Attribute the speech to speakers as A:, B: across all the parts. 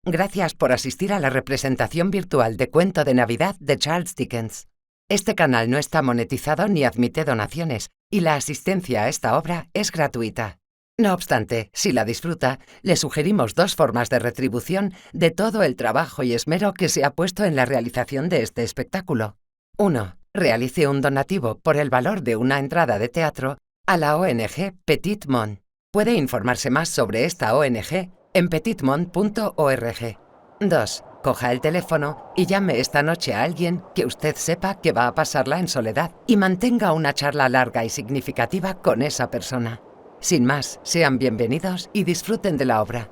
A: Gracias por asistir a la representación virtual de Cuento de Navidad de Charles Dickens. Este canal no está monetizado ni admite donaciones, y la asistencia a esta obra es gratuita. No obstante, si la disfruta, le sugerimos dos formas de retribución de todo el trabajo y esmero que se ha puesto en la realización de este espectáculo. 1. Realice un donativo por el valor de una entrada de teatro a la ONG Petit Monde. Puede informarse más sobre esta ONG en petitmonde.org. 2. Coja el teléfono y llame esta noche a alguien que usted sepa que va a pasarla en soledad y mantenga una charla larga y significativa con esa persona. Sin más, sean bienvenidos y disfruten de la obra.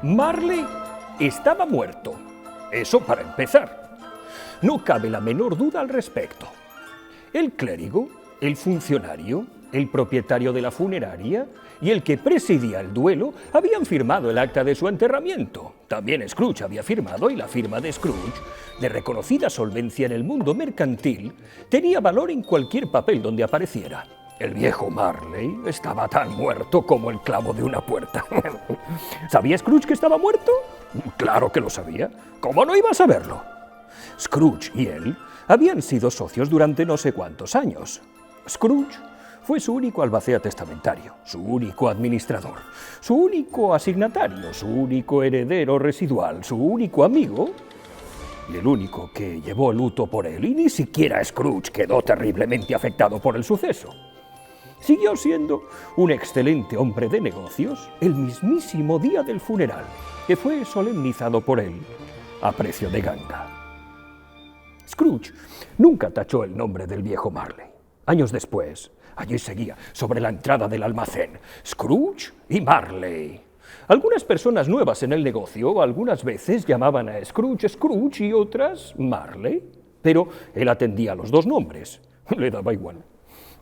B: Marley estaba muerto. Eso para empezar. No cabe la menor duda al respecto. El clérigo, el funcionario, el propietario de la funeraria y el que presidía el duelo habían firmado el acta de su enterramiento. También Scrooge había firmado, y la firma de Scrooge, de reconocida solvencia en el mundo mercantil, tenía valor en cualquier papel donde apareciera. El viejo Marley estaba tan muerto como el clavo de una puerta. ¿Sabía Scrooge que estaba muerto? Claro que lo sabía. ¿Cómo no iba a saberlo? Scrooge y él habían sido socios durante no sé cuántos años. Scrooge fue su único albacea testamentario, su único administrador, su único asignatario, su único heredero residual, su único amigo y el único que llevó luto por él, y ni siquiera Scrooge quedó terriblemente afectado por el suceso. Siguió siendo un excelente hombre de negocios el mismísimo día del funeral, que fue solemnizado por él a precio de ganga. Scrooge nunca tachó el nombre del viejo Marley. Años después, allí seguía, sobre la entrada del almacén, Scrooge y Marley. Algunas personas nuevas en el negocio algunas veces llamaban a Scrooge Scrooge y otras Marley, pero él atendía a los dos nombres, le daba igual.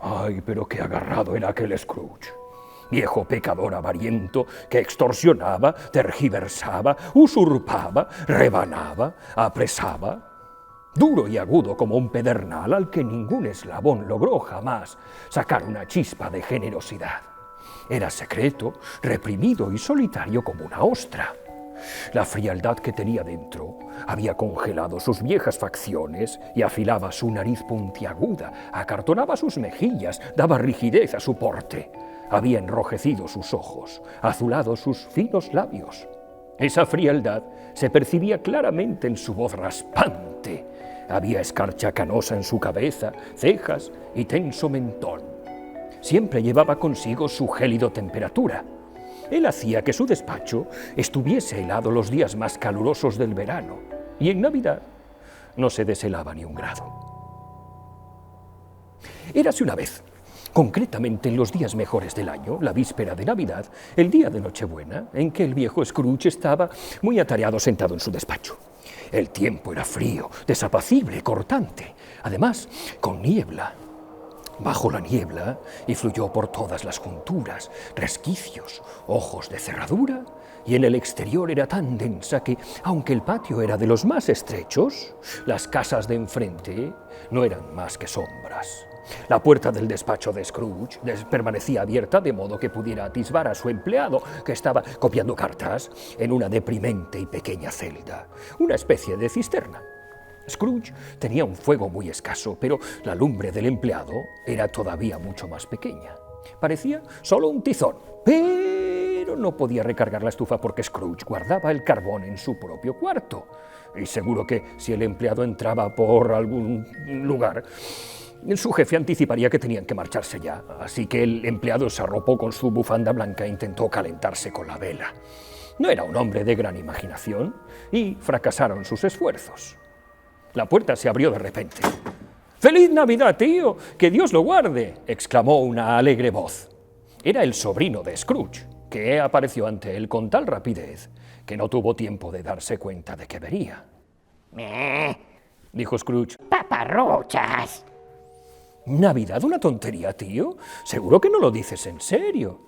B: Ay, pero qué agarrado era aquel Scrooge. Viejo pecador avariento que extorsionaba, tergiversaba, usurpaba, rebanaba, apresaba. Duro y agudo como un pedernal al que ningún eslabón logró jamás sacar una chispa de generosidad. Era secreto, reprimido y solitario como una ostra. La frialdad que tenía dentro había congelado sus viejas facciones y afilaba su nariz puntiaguda, acartonaba sus mejillas, daba rigidez a su porte. Había enrojecido sus ojos, azulado sus finos labios. Esa frialdad se percibía claramente en su voz raspante. Había escarcha canosa en su cabeza, cejas y tenso mentón. Siempre llevaba consigo su gélido temperatura. Él hacía que su despacho estuviese helado los días más calurosos del verano, y en Navidad no se deshelaba ni un grado. Érase una vez, concretamente en los días mejores del año, la víspera de Navidad, el día de Nochebuena, en que el viejo Scrooge estaba muy atareado sentado en su despacho. El tiempo era frío, desapacible, cortante, además con niebla. Bajo la niebla y fluyó por todas las junturas, resquicios, ojos de cerradura, y en el exterior era tan densa que, aunque el patio era de los más estrechos, las casas de enfrente no eran más que sombras. La puerta del despacho de Scrooge permanecía abierta de modo que pudiera atisbar a su empleado, que estaba copiando cartas en una deprimente y pequeña celda, una especie de cisterna. Scrooge tenía un fuego muy escaso, pero la lumbre del empleado era todavía mucho más pequeña. Parecía solo un tizón, pero no podía recargar la estufa porque Scrooge guardaba el carbón en su propio cuarto. Y seguro que si el empleado entraba por algún lugar, su jefe anticiparía que tenían que marcharse ya. Así que el empleado se arropó con su bufanda blanca e intentó calentarse con la vela. No era un hombre de gran imaginación y fracasaron sus esfuerzos. La puerta se abrió de repente. «¡Feliz Navidad, tío! ¡Que Dios lo guarde!», exclamó una alegre voz. Era el sobrino de Scrooge, que apareció ante él con tal rapidez que no tuvo tiempo de darse cuenta de que venía. Dijo Scrooge.
C: Paparruchas.
B: ¿Navidad una tontería, tío? Seguro que no lo dices en serio.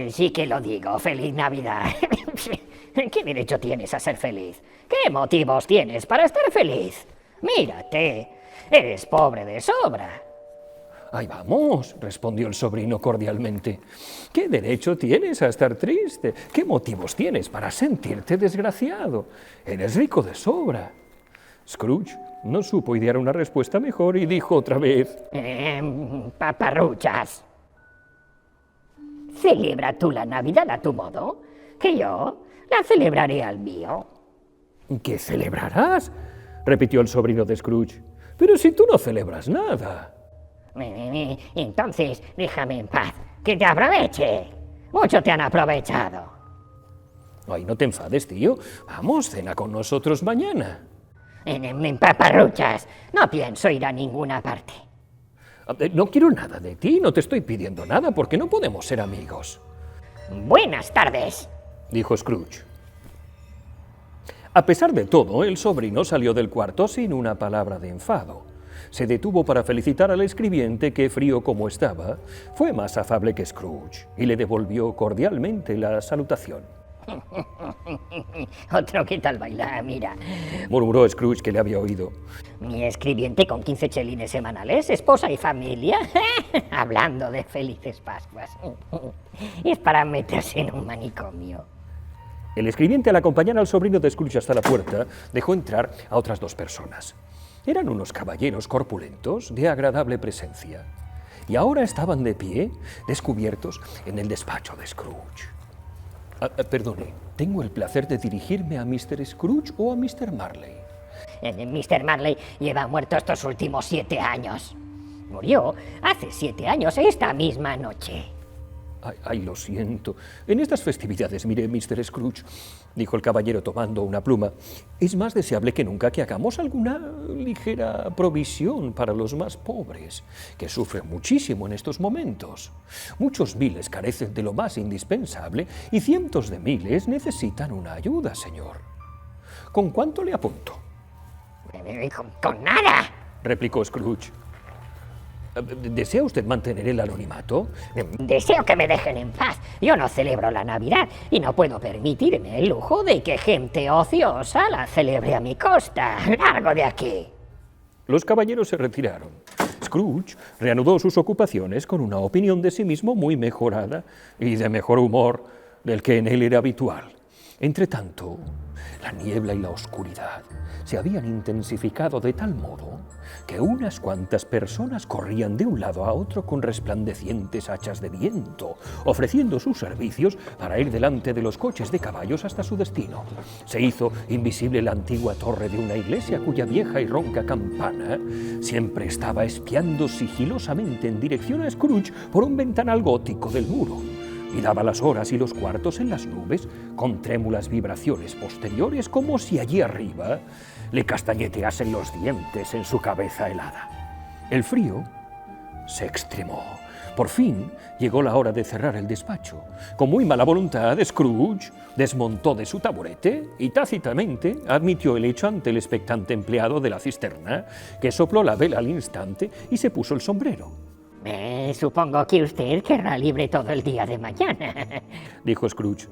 C: Sí que lo digo, feliz Navidad. ¿Qué derecho tienes a ser feliz? ¿Qué motivos tienes para estar feliz? Mírate, eres pobre de sobra.
B: Ahí vamos, respondió el sobrino cordialmente. ¿Qué derecho tienes a estar triste? ¿Qué motivos tienes para sentirte desgraciado? Eres rico de sobra. Scrooge no supo idear una respuesta mejor y dijo otra vez.
C: Paparruchas. Celebra tú la Navidad a tu modo, que yo la celebraré al mío.
B: ¿Qué celebrarás? Repitió el sobrino de Scrooge. Pero si tú no celebras nada.
C: Entonces, déjame en paz, que te aproveche. Mucho te han aprovechado.
B: Ay, no te enfades, tío. Vamos, cena con nosotros mañana.
C: En paparruchas, no pienso ir a ninguna parte.
B: No quiero nada de ti, no te estoy pidiendo nada porque no podemos ser amigos.
C: Buenas tardes,
B: dijo Scrooge. A pesar de todo, el sobrino salió del cuarto sin una palabra de enfado. Se detuvo para felicitar al escribiente que, frío como estaba, fue más afable que Scrooge y le devolvió cordialmente la salutación.
C: Otro que tal baila, mira.
B: Murmuró Scrooge, que le había oído.
C: Mi escribiente con 15 chelines semanales, esposa y familia, hablando de felices Pascuas. Es para meterse en un manicomio.
B: El escribiente, al acompañar al sobrino de Scrooge hasta la puerta, dejó entrar a otras dos personas. Eran unos caballeros corpulentos de agradable presencia, y ahora estaban de pie, descubiertos en el despacho de Scrooge. Perdone, ¿tengo el placer de dirigirme a Mr. Scrooge o a Mr. Marley?
C: Mr. Marley lleva muerto estos últimos 7 años. Murió hace 7 años, esta misma noche.
B: Ay, lo siento. En estas festividades, mire, Mr. Scrooge, dijo el caballero tomando una pluma, es más deseable que nunca que hagamos alguna ligera provisión para los más pobres, que sufren muchísimo en estos momentos. Muchos miles carecen de lo más indispensable y cientos de miles necesitan una ayuda, señor. ¿Con cuánto le apunto?
C: Con nada,
B: replicó Scrooge. ¿Desea usted mantener el anonimato?
C: Deseo que me dejen en paz. Yo no celebro la Navidad y no puedo permitirme el lujo de que gente ociosa la celebre a mi costa. ¡Largo de aquí!
B: Los caballeros se retiraron. Scrooge reanudó sus ocupaciones con una opinión de sí mismo muy mejorada y de mejor humor del que en él era habitual. Entretanto, la niebla y la oscuridad se habían intensificado de tal modo que unas cuantas personas corrían de un lado a otro con resplandecientes hachas de viento, ofreciendo sus servicios para ir delante de los coches de caballos hasta su destino. Se hizo invisible la antigua torre de una iglesia cuya vieja y ronca campana siempre estaba espiando sigilosamente en dirección a Scrooge por un ventanal gótico del muro, y daba las horas y los cuartos en las nubes con trémulas vibraciones posteriores, como si allí arriba le castañeteasen los dientes en su cabeza helada. El frío se extremó. Por fin llegó la hora de cerrar el despacho. Con muy mala voluntad, Scrooge desmontó de su taburete y tácitamente admitió el hecho ante el expectante empleado de la cisterna, que sopló la vela al instante y se puso el sombrero.
C: Supongo que usted querrá libre todo el día de mañana,
B: dijo Scrooge.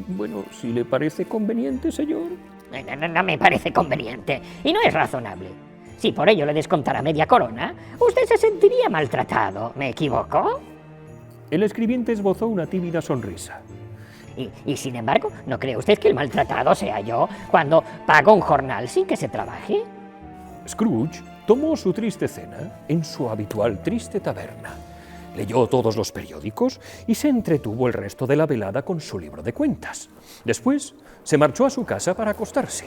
B: Bueno, si le parece conveniente, señor.
C: No me parece conveniente y no es razonable. Si por ello le descontara media corona, usted se sentiría maltratado. ¿Me equivoco?
B: El escribiente esbozó una tímida sonrisa.
C: Y sin embargo, ¿no cree usted que el maltratado sea yo cuando pago un jornal sin que se trabaje?
B: Scrooge tomó su triste cena en su habitual triste taberna. Leyó todos los periódicos y se entretuvo el resto de la velada con su libro de cuentas. Después se marchó a su casa para acostarse.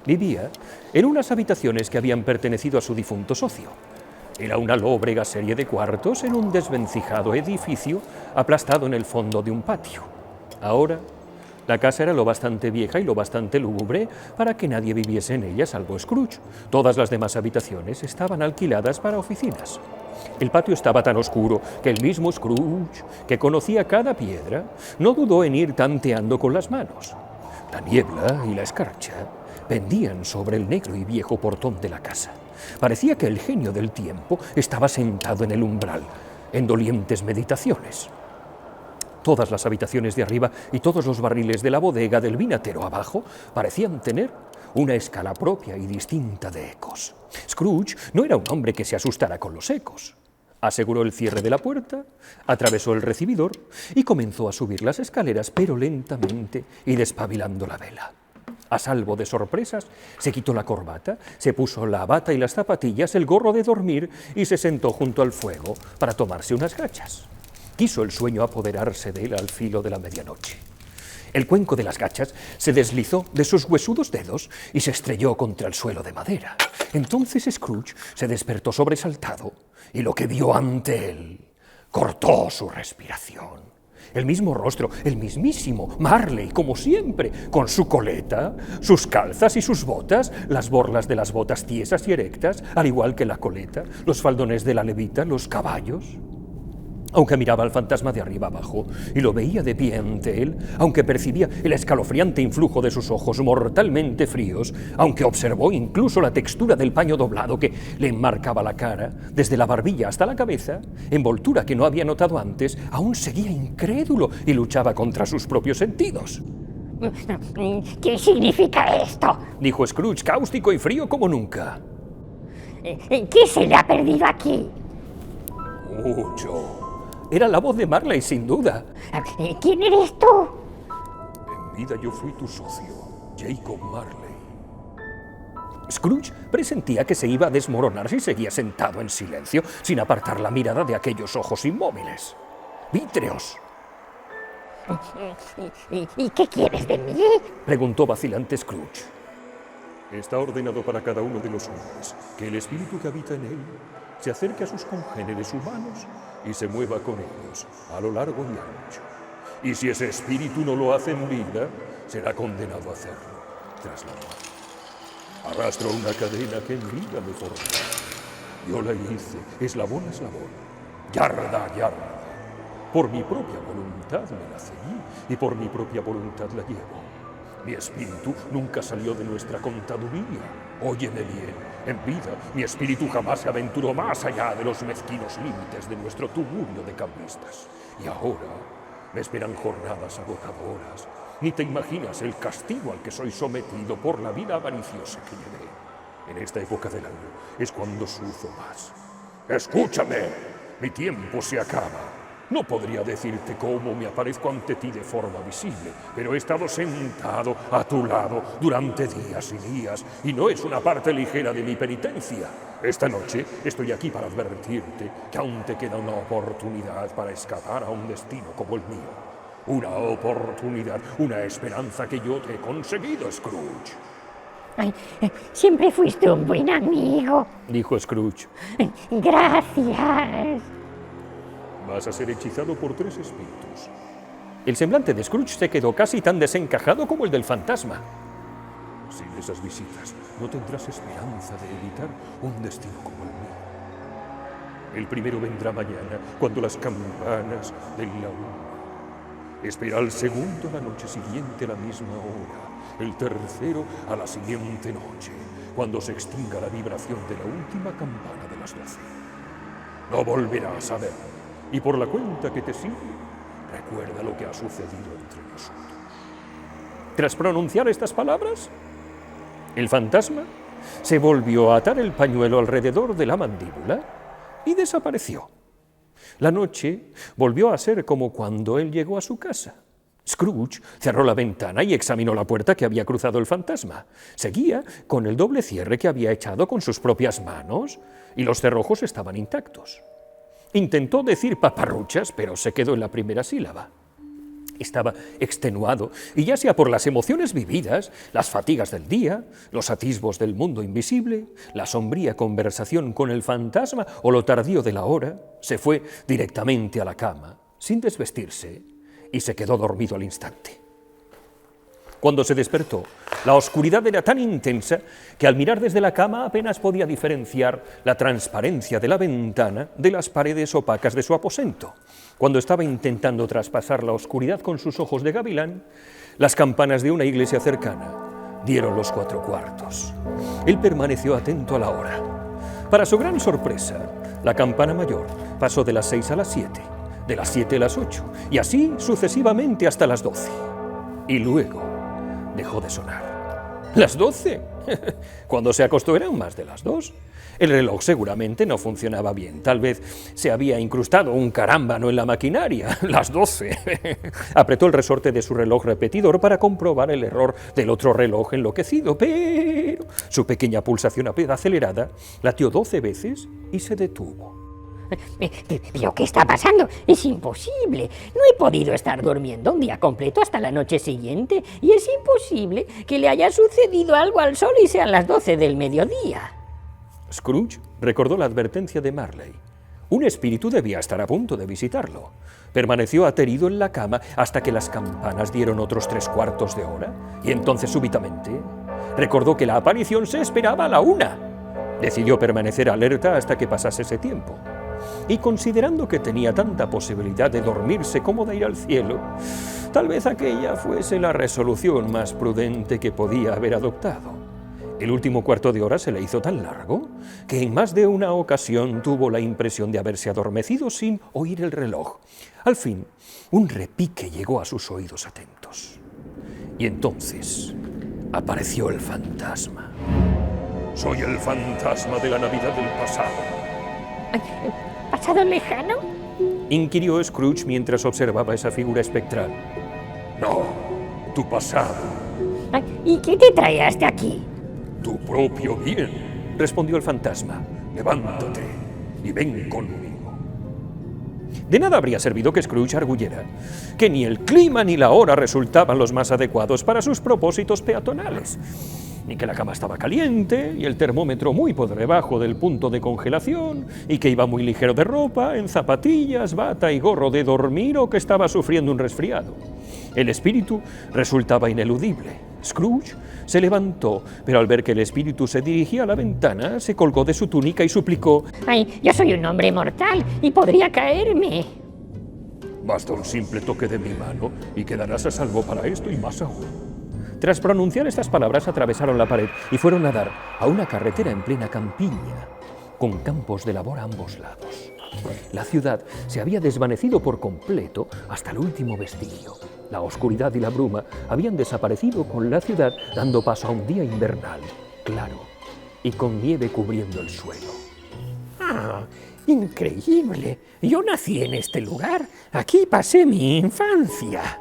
B: Vivía en unas habitaciones que habían pertenecido a su difunto socio. Era una lóbrega serie de cuartos en un desvencijado edificio aplastado en el fondo de un patio. Ahora La casa era lo bastante vieja y lo bastante lúgubre para que nadie viviese en ella salvo Scrooge. Todas las demás habitaciones estaban alquiladas para oficinas. El patio estaba tan oscuro que el mismo Scrooge, que conocía cada piedra, no dudó en ir tanteando con las manos. La niebla y la escarcha pendían sobre el negro y viejo portón de la casa. Parecía que el genio del tiempo estaba sentado en el umbral, en dolientes meditaciones. Todas las habitaciones de arriba y todos los barriles de la bodega del vinatero abajo parecían tener una escala propia y distinta de ecos. Scrooge no era un hombre que se asustara con los ecos. Aseguró el cierre de la puerta, atravesó el recibidor y comenzó a subir las escaleras, pero lentamente y despabilando la vela. A salvo de sorpresas, se quitó la corbata, se puso la bata y las zapatillas, el gorro de dormir y se sentó junto al fuego para tomarse unas gachas. Quiso el sueño apoderarse de él al filo de la medianoche. El cuenco de las gachas se deslizó de sus huesudos dedos y se estrelló contra el suelo de madera. Entonces Scrooge se despertó sobresaltado y lo que vio ante él cortó su respiración. El mismo rostro, el mismísimo Marley, como siempre, con su coleta, sus calzas y sus botas, las borlas de las botas tiesas y erectas, al igual que la coleta, los faldones de la levita, los caballos. Aunque miraba al fantasma de arriba abajo y lo veía de pie ante él, aunque percibía el escalofriante influjo de sus ojos mortalmente fríos, aunque observó incluso la textura del paño doblado que le enmarcaba la cara, desde la barbilla hasta la cabeza, envoltura que no había notado antes, aún seguía incrédulo y luchaba contra sus propios sentidos.
C: ¿Qué significa esto?
B: Dijo Scrooge, cáustico y frío como nunca.
C: ¿Qué se le ha perdido aquí?
B: Mucho. Era la voz de Marley, sin duda.
C: ¿Quién eres tú?
B: En vida yo fui tu socio, Jacob Marley. Scrooge presentía que se iba a desmoronar si seguía sentado en silencio, sin apartar la mirada de aquellos ojos inmóviles. Vítreos.
C: ¿Y qué quieres de mí?
B: Preguntó vacilante Scrooge. Está ordenado para cada uno de los hombres que el espíritu que habita en él se acerque a sus congéneres humanos y se mueva con ellos a lo largo y ancho. Y si ese espíritu no lo hace en vida, será condenado a hacerlo tras la muerte. Arrastro una cadena que en vida me formó. Yo la hice, eslabón a eslabón, yarda a yarda. Por mi propia voluntad me la ceñí y por mi propia voluntad la llevo. Mi espíritu nunca salió de nuestra contaduría. Óyeme bien, en vida mi espíritu jamás se aventuró más allá de los mezquinos límites de nuestro tugurio de cambistas. Y ahora me esperan jornadas agotadoras. Ni te imaginas el castigo al que soy sometido por la vida avariciosa que llevé. En esta época del año es cuando sufro más. ¡Escúchame! Mi tiempo se acaba. No podría decirte cómo me aparezco ante ti de forma visible, pero he estado sentado a tu lado durante días y días, y no es una parte ligera de mi penitencia. Esta noche estoy aquí para advertirte que aún te queda una oportunidad para escapar a un destino como el mío. Una oportunidad, una esperanza que yo te he conseguido, Scrooge.
C: Ay, siempre fuiste un buen amigo.
B: Dijo Scrooge.
C: Gracias.
B: Vas a ser hechizado por 3 espíritus. El semblante de Scrooge se quedó casi tan desencajado como el del fantasma. Sin esas visitas no tendrás esperanza de evitar un destino como el mío. El primero vendrá mañana, cuando las campanas den la 1. Espera al segundo a la noche siguiente a la misma hora. El tercero a la siguiente noche, cuando se extinga la vibración de la última campana de las 12. No volverás a verlo. Y por la cuenta que te sigue, recuerda lo que ha sucedido entre nosotros. Tras pronunciar estas palabras, el fantasma se volvió a atar el pañuelo alrededor de la mandíbula y desapareció. La noche volvió a ser como cuando él llegó a su casa. Scrooge cerró la ventana y examinó la puerta que había cruzado el fantasma. Seguía con el doble cierre que había echado con sus propias manos y los cerrojos estaban intactos. Intentó decir paparruchas, pero se quedó en la primera sílaba. Estaba extenuado, y ya sea por las emociones vividas, las fatigas del día, los atisbos del mundo invisible, la sombría conversación con el fantasma o lo tardío de la hora, se fue directamente a la cama, sin desvestirse, y se quedó dormido al instante. Cuando se despertó, la oscuridad era tan intensa que al mirar desde la cama apenas podía diferenciar la transparencia de la ventana de las paredes opacas de su aposento. Cuando estaba intentando traspasar la oscuridad con sus ojos de gavilán, las campanas de una iglesia cercana dieron los 4:15. Él permaneció atento a la hora. Para su gran sorpresa, la campana mayor pasó de las 6 a las 7, de las 7 a las 8, y así sucesivamente hasta las 12. Y luego dejó de sonar. ¿Las 12? Cuando se acostó eran más de las 2. El reloj seguramente no funcionaba bien. Tal vez se había incrustado un carámbano en la maquinaria. Las 12. Apretó el resorte de su reloj repetidor para comprobar el error del otro reloj enloquecido, pero su pequeña pulsación acelerada latió 12 veces y se detuvo.
C: ¿Pero qué está pasando? Es imposible. No he podido estar durmiendo un día completo hasta la noche siguiente y es imposible que le haya sucedido algo al sol y sean las 12 del mediodía.
B: Scrooge recordó la advertencia de Marley. Un espíritu debía estar a punto de visitarlo. Permaneció aterido en la cama hasta que las campanas dieron otros 3/4 de hora y entonces súbitamente recordó que la aparición se esperaba a la 1. Decidió permanecer alerta hasta que pasase ese tiempo. Y considerando que tenía tanta posibilidad de dormirse como de ir al cielo, tal vez aquella fuese la resolución más prudente que podía haber adoptado. El último 1/4 de hora se le hizo tan largo que en más de una ocasión tuvo la impresión de haberse adormecido sin oír el reloj. Al fin, un repique llegó a sus oídos atentos. Y entonces apareció el fantasma. Soy el fantasma de la Navidad del pasado.
C: ¿Pasado lejano?
B: Inquirió Scrooge mientras observaba esa figura espectral. No, tu pasado.
C: ¿Y qué te trae hasta aquí?
B: Tu propio bien, respondió el fantasma. Levántate y ven conmigo. De nada habría servido que Scrooge arguyera que ni el clima ni la hora resultaban los más adecuados para sus propósitos peatonales, ni que la cama estaba caliente y el termómetro muy por debajo del punto de congelación, y que iba muy ligero de ropa, en zapatillas, bata y gorro de dormir, o que estaba sufriendo un resfriado. El espíritu resultaba ineludible. Scrooge se levantó, pero al ver que el espíritu se dirigía a la ventana, se colgó de su túnica y suplicó:
C: Yo soy un hombre mortal y podría caerme.
B: Basta un simple toque de mi mano y quedarás a salvo para esto y más aún. Tras pronunciar estas palabras, atravesaron la pared y fueron a dar a una carretera en plena campiña, con campos de labor a ambos lados. La ciudad se había desvanecido por completo hasta el último vestigio. La oscuridad y la bruma habían desaparecido con la ciudad, dando paso a un día invernal, claro, y con nieve cubriendo el suelo.
D: ¡Ah! ¡Increíble! Yo nací en este lugar. Aquí pasé mi infancia.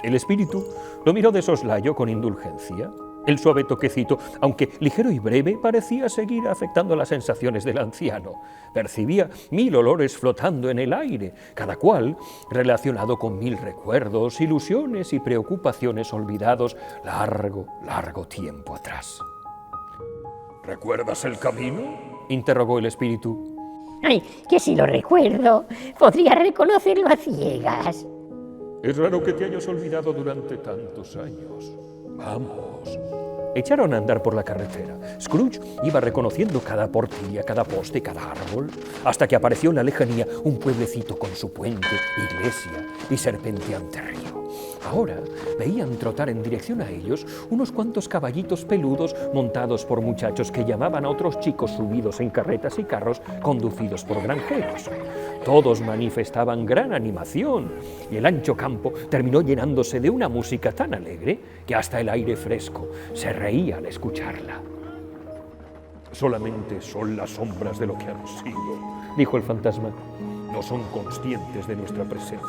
B: El espíritu lo miró de soslayo con indulgencia. El suave toquecito, aunque ligero y breve, parecía seguir afectando las sensaciones del anciano. Percibía 1000 olores flotando en el aire, cada cual relacionado con 1000 recuerdos, ilusiones y preocupaciones olvidados largo tiempo atrás. ¿Recuerdas el camino?, interrogó el espíritu.
C: Que si lo recuerdo, podría reconocerlo a ciegas.
B: Es raro que te hayas olvidado durante tantos años. Vamos. Echaron a andar por la carretera. Scrooge iba reconociendo cada portilla, cada poste, cada árbol, hasta que apareció en la lejanía un pueblecito con su puente, iglesia y serpenteante río. Ahora veían trotar en dirección a ellos unos cuantos caballitos peludos montados por muchachos que llamaban a otros chicos subidos en carretas y carros conducidos por granjeros. Todos manifestaban gran animación y el ancho campo terminó llenándose de una música tan alegre que hasta el aire fresco se reía al escucharla. Solamente son las sombras de lo que han sido, dijo el fantasma. No son conscientes de nuestra presencia.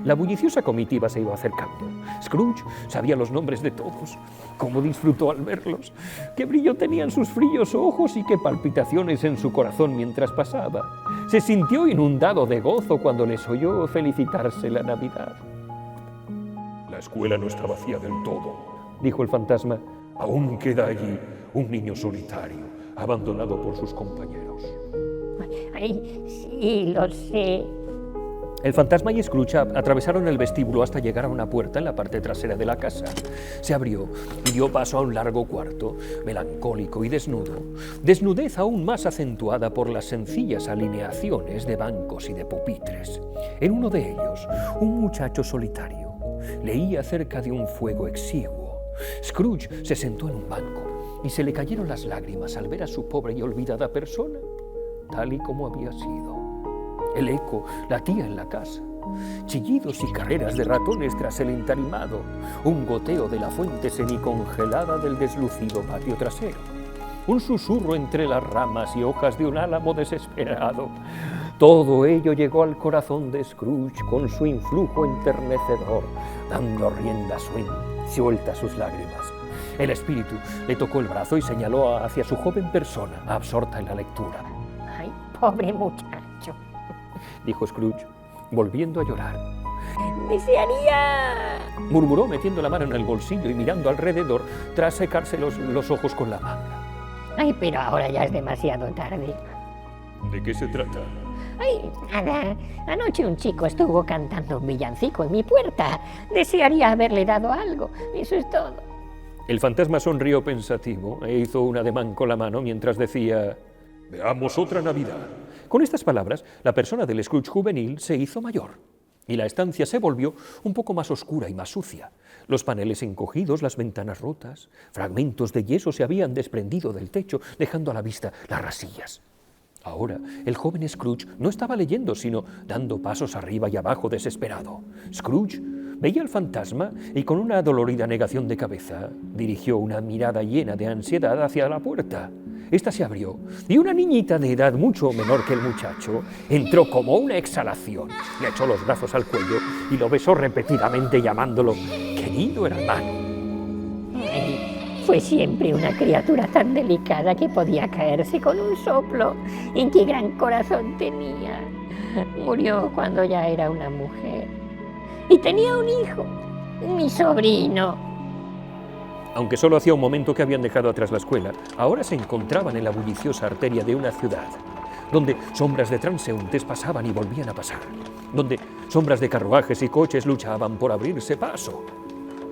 B: La bulliciosa comitiva se iba acercando. Scrooge sabía los nombres de todos. Cómo disfrutó al verlos. Qué brillo tenían sus fríos ojos y qué palpitaciones en su corazón mientras pasaba. Se sintió inundado de gozo cuando les oyó felicitarse la Navidad. La escuela no está vacía del todo, dijo el fantasma. Aún queda allí un niño solitario, abandonado por sus compañeros.
C: Sí, lo sé.
B: El fantasma y Scrooge atravesaron el vestíbulo hasta llegar a una puerta en la parte trasera de la casa. Se abrió y dio paso a un largo cuarto, melancólico y desnudo, desnudez aún más acentuada por las sencillas alineaciones de bancos y de pupitres. En uno de ellos, un muchacho solitario leía cerca de un fuego exiguo. Scrooge se sentó en un banco y se le cayeron las lágrimas al ver a su pobre y olvidada persona, tal y como había sido. El eco latía en la casa, chillidos y carreras de ratones tras el entarimado, un goteo de la fuente semicongelada del deslucido patio trasero, un susurro entre las ramas y hojas de un álamo desesperado. Todo ello llegó al corazón de Scrooge con su influjo enternecedor, dando rienda suelta a sus lágrimas. El espíritu le tocó el brazo y señaló hacia su joven persona, absorta en la lectura.
C: ¡Ay, pobre muchacho!
B: Dijo Scrooge, volviendo a llorar.
C: ¡Desearía!
B: Murmuró metiendo la mano en el bolsillo y mirando alrededor tras secarse los ojos con la manga.
C: ¡Ay, pero ahora ya es demasiado tarde!
B: ¿De qué se trata?
C: ¡Ay, nada! Anoche un chico estuvo cantando un villancico en mi puerta. Desearía haberle dado algo. Eso es todo.
B: El fantasma sonrió pensativo e hizo un ademán con la mano mientras decía: «Veamos otra Navidad». Con estas palabras, la persona del Scrooge juvenil se hizo mayor y la estancia se volvió un poco más oscura y más sucia. Los paneles encogidos, las ventanas rotas, fragmentos de yeso se habían desprendido del techo, dejando a la vista las rasillas. Ahora, el joven Scrooge no estaba leyendo, sino dando pasos arriba y abajo desesperado. Scrooge veía al fantasma y con una dolorida negación de cabeza dirigió una mirada llena de ansiedad hacia la puerta. Esta se abrió y una niñita de edad mucho menor que el muchacho entró como una exhalación. Le echó los brazos al cuello y lo besó repetidamente llamándolo querido hermano.
C: Ay, fue siempre una criatura tan delicada que podía caerse con un soplo. Y qué gran corazón tenía. Murió cuando ya era una mujer. Y tenía un hijo, mi sobrino.
B: Aunque solo hacía un momento que habían dejado atrás la escuela, ahora se encontraban en la bulliciosa arteria de una ciudad, donde sombras de transeúntes pasaban y volvían a pasar, donde sombras de carruajes y coches luchaban por abrirse paso.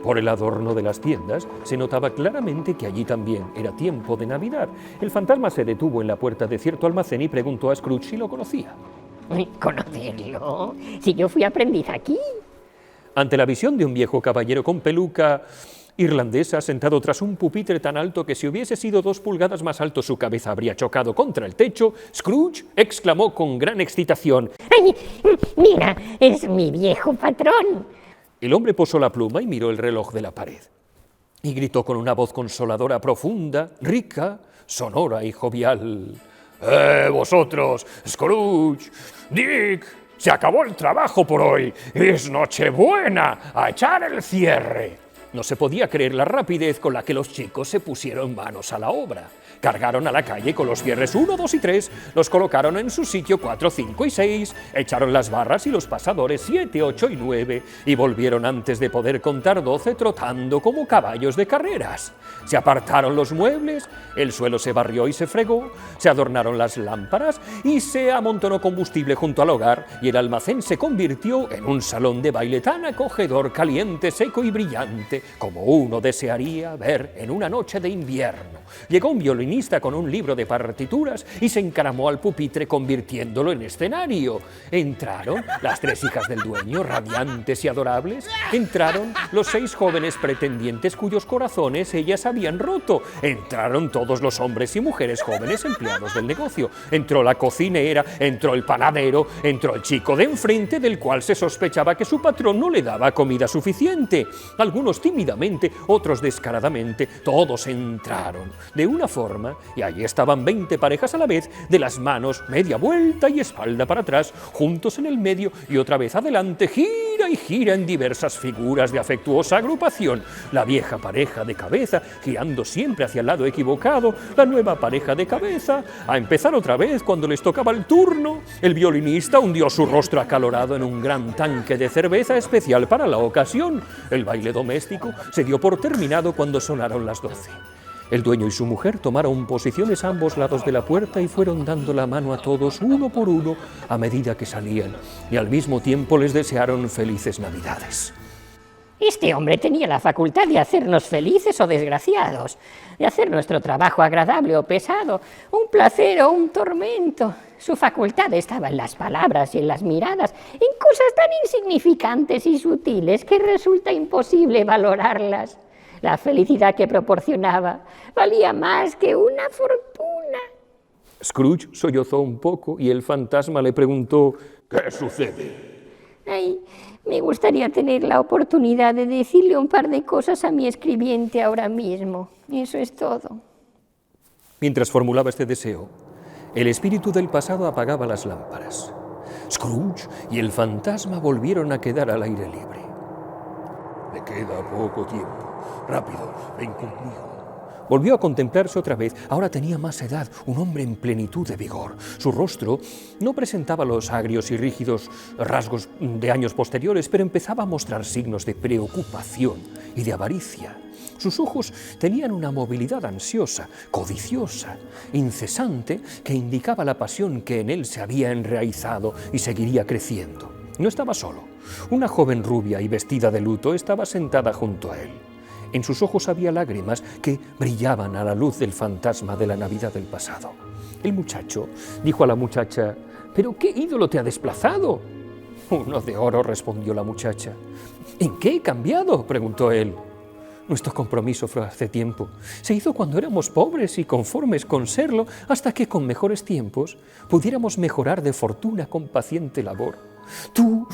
B: Por el adorno de las tiendas se notaba claramente que allí también era tiempo de Navidad. El fantasma se detuvo en la puerta de cierto almacén y preguntó a Scrooge si lo conocía.
C: ¿Conocerlo? Si yo fui aprendiz aquí.
B: Ante la visión de un viejo caballero con peluca irlandesa sentado tras un pupitre tan alto que si hubiese sido 2 pulgadas más alto su cabeza habría chocado contra el techo, Scrooge exclamó con gran excitación:
C: ¡Ay, mira, es mi viejo patrón!
B: El hombre posó la pluma y miró el reloj de la pared. Y gritó con una voz consoladora, profunda, rica, sonora y jovial: vosotros, Scrooge, Dick, se acabó el trabajo por hoy, es Nochebuena, a echar el cierre. No se podía creer la rapidez con la que los chicos se pusieron manos a la obra. Cargaron a la calle con los cierres 1, 2 y 3, los colocaron en su sitio 4, 5 y 6, echaron las barras y los pasadores 7, 8 y 9 y volvieron antes de poder contar 12 trotando como caballos de carreras. Se apartaron los muebles, el suelo se barrió y se fregó, se adornaron las lámparas y se amontonó combustible junto al hogar y el almacén se convirtió en un salón de baile tan acogedor, caliente, seco y brillante como uno desearía ver en una noche de invierno. Llegó un violinista con un libro de partituras y se encaramó al pupitre convirtiéndolo en escenario. Entraron las 3 hijas del dueño, radiantes y adorables. Entraron los 6 jóvenes pretendientes cuyos corazones ellas habían roto. Entraron todos los hombres y mujeres jóvenes empleados del negocio. Entró la cocinera, entró el panadero, entró el chico de enfrente del cual se sospechaba que su patrón no le daba comida suficiente. Algunos tímidamente, otros descaradamente, todos entraron de una forma, y allí estaban 20 parejas a la vez, de las manos media vuelta y espalda para atrás, juntos en el medio y otra vez adelante, gira y gira en diversas figuras de afectuosa agrupación. La vieja pareja de cabeza girando siempre hacia el lado equivocado, la nueva pareja de cabeza a empezar otra vez cuando les tocaba el turno. El violinista hundió su rostro acalorado en un gran tanque de cerveza especial para la ocasión. El baile doméstico se dio por terminado cuando sonaron las 12. El dueño y su mujer tomaron posiciones a ambos lados de la puerta y fueron dando la mano a todos uno por uno a medida que salían, y al mismo tiempo les desearon felices Navidades.
C: Este hombre tenía la facultad de hacernos felices o desgraciados, de hacer nuestro trabajo agradable o pesado, un placer o un tormento. Su facultad estaba en las palabras y en las miradas, en cosas tan insignificantes y sutiles que resulta imposible valorarlas. La felicidad que proporcionaba valía más que una fortuna.
B: Scrooge sollozó un poco y el fantasma le preguntó: ¿qué sucede?
C: Ay, me gustaría tener la oportunidad de decirle un par de cosas a mi escribiente ahora mismo. Eso es todo.
B: Mientras formulaba este deseo, el espíritu del pasado apagaba las lámparas. Scrooge y el fantasma volvieron a quedar al aire libre. Me queda poco tiempo. Rápido, ven conmigo. Volvió a contemplarse otra vez. Ahora tenía más edad, un hombre en plenitud de vigor. Su rostro no presentaba los agrios y rígidos rasgos de años posteriores, pero empezaba a mostrar signos de preocupación y de avaricia. Sus ojos tenían una movilidad ansiosa, codiciosa, incesante, que indicaba la pasión que en él se había enraizado y seguiría creciendo. No estaba solo. Una joven rubia y vestida de luto estaba sentada junto a él. En sus ojos había lágrimas que brillaban a la luz del fantasma de la Navidad del pasado. El muchacho dijo a la muchacha: ¿pero qué ídolo te ha desplazado? Uno de oro, respondió la muchacha. ¿En qué he cambiado?, preguntó él. Nuestro compromiso fue hace tiempo. Se hizo cuando éramos pobres y conformes con serlo, hasta que con mejores tiempos pudiéramos mejorar de fortuna con paciente labor. Tú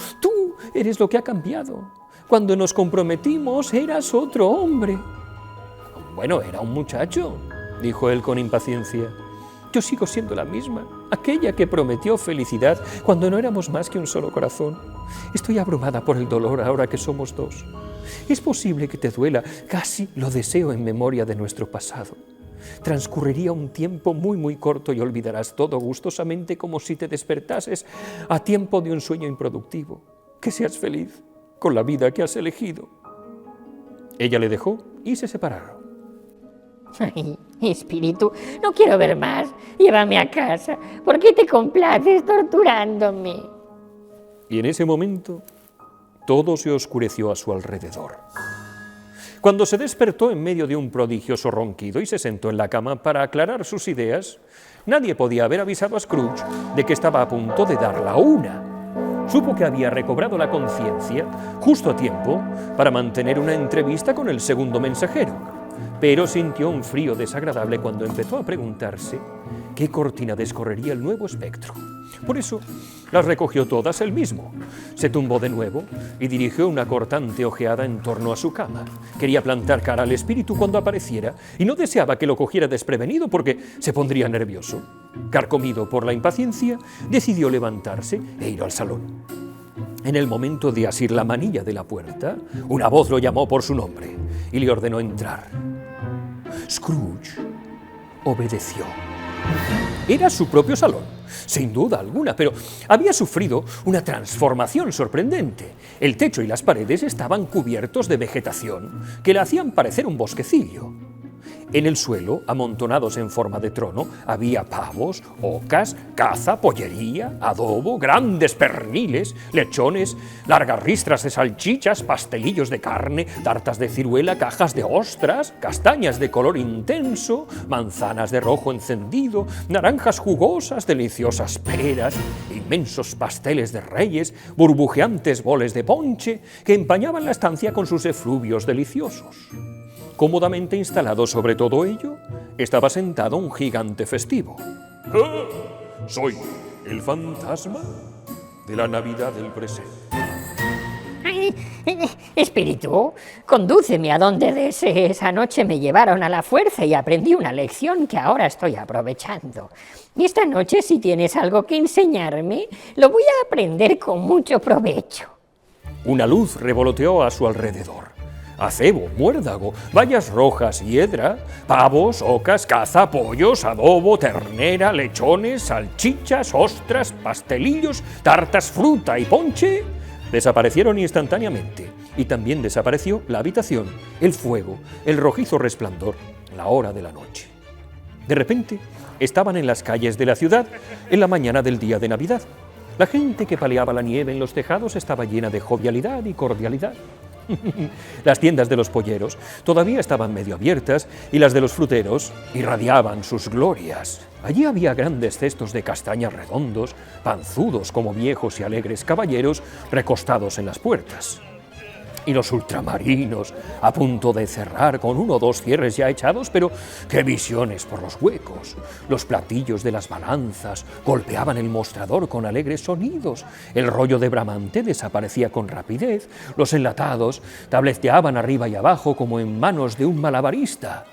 B: eres lo que ha cambiado. Cuando nos comprometimos eras otro hombre. Bueno, era un muchacho, dijo él con impaciencia. Yo sigo siendo la misma, aquella que prometió felicidad cuando no éramos más que un solo corazón. Estoy abrumada por el dolor ahora que somos dos. Es posible que te duela, casi lo deseo en memoria de nuestro pasado. Transcurriría un tiempo muy corto y olvidarás todo gustosamente como si te despertases a tiempo de un sueño improductivo. Que seas feliz con la vida que has elegido. Ella le dejó y se separaron.
C: Ay, espíritu, no quiero ver más. Llévame a casa. ¿Por qué te complaces torturándome?
B: Y en ese momento todo se oscureció a su alrededor. Cuando se despertó en medio de un prodigioso ronquido y se sentó en la cama para aclarar sus ideas, nadie podía haber avisado a Scrooge de que estaba a punto de dar la una. Supo que había recobrado la conciencia justo a tiempo para mantener una entrevista con el segundo mensajero, pero sintió un frío desagradable cuando empezó a preguntarse qué cortina descorrería el nuevo espectro. Por eso las recogió todas él mismo. Se tumbó de nuevo y dirigió una cortante ojeada en torno a su cama. Quería plantar cara al espíritu cuando apareciera y no deseaba que lo cogiera desprevenido porque se pondría nervioso. Carcomido por la impaciencia, decidió levantarse e ir al salón. En el momento de asir la manilla de la puerta, una voz lo llamó por su nombre y le ordenó entrar. Scrooge obedeció. Era su propio salón, sin duda alguna, pero había sufrido una transformación sorprendente. El techo y las paredes estaban cubiertos de vegetación que le hacían parecer un bosquecillo. En el suelo, amontonados en forma de trono, había pavos, ocas, caza, pollería, adobo, grandes perniles, lechones, largas ristras de salchichas, pastelillos de carne, tartas de ciruela, cajas de ostras, castañas de color intenso, manzanas de rojo encendido, naranjas jugosas, deliciosas peras, inmensos pasteles de reyes, burbujeantes boles de ponche que empañaban la estancia con sus efluvios deliciosos. Cómodamente instalado sobre todo ello, estaba sentado un gigante festivo. ¡Ah! Soy el fantasma de la Navidad del presente.
C: Ay, espíritu, condúceme a donde desees. Anoche me llevaron a la fuerza y aprendí una lección que ahora estoy aprovechando. Y esta noche, si tienes algo que enseñarme, lo voy a aprender con mucho provecho.
B: Una luz revoloteó a su alrededor. Acebo, muérdago, bayas rojas, hiedra, pavos, ocas, caza, pollos, adobo, ternera, lechones, salchichas, ostras, pastelillos, tartas, fruta y ponche desaparecieron instantáneamente Y también desapareció la habitación, el fuego, el rojizo resplandor, la hora de la noche. De repente, estaban en las calles de la ciudad en la mañana del día de Navidad. La gente que paleaba la nieve en los tejados estaba llena de jovialidad y cordialidad. Las tiendas de los polleros todavía estaban medio abiertas y las de los fruteros irradiaban sus glorias. Allí había grandes cestos de castañas redondos, panzudos como viejos y alegres caballeros recostados en las puertas. Y los ultramarinos, a punto de cerrar con 1 o 2 cierres ya echados, pero qué visiones por los huecos. Los platillos de las balanzas golpeaban el mostrador con alegres sonidos. El rollo de bramante desaparecía con rapidez. Los enlatados tableteaban arriba y abajo como en manos de un malabarista.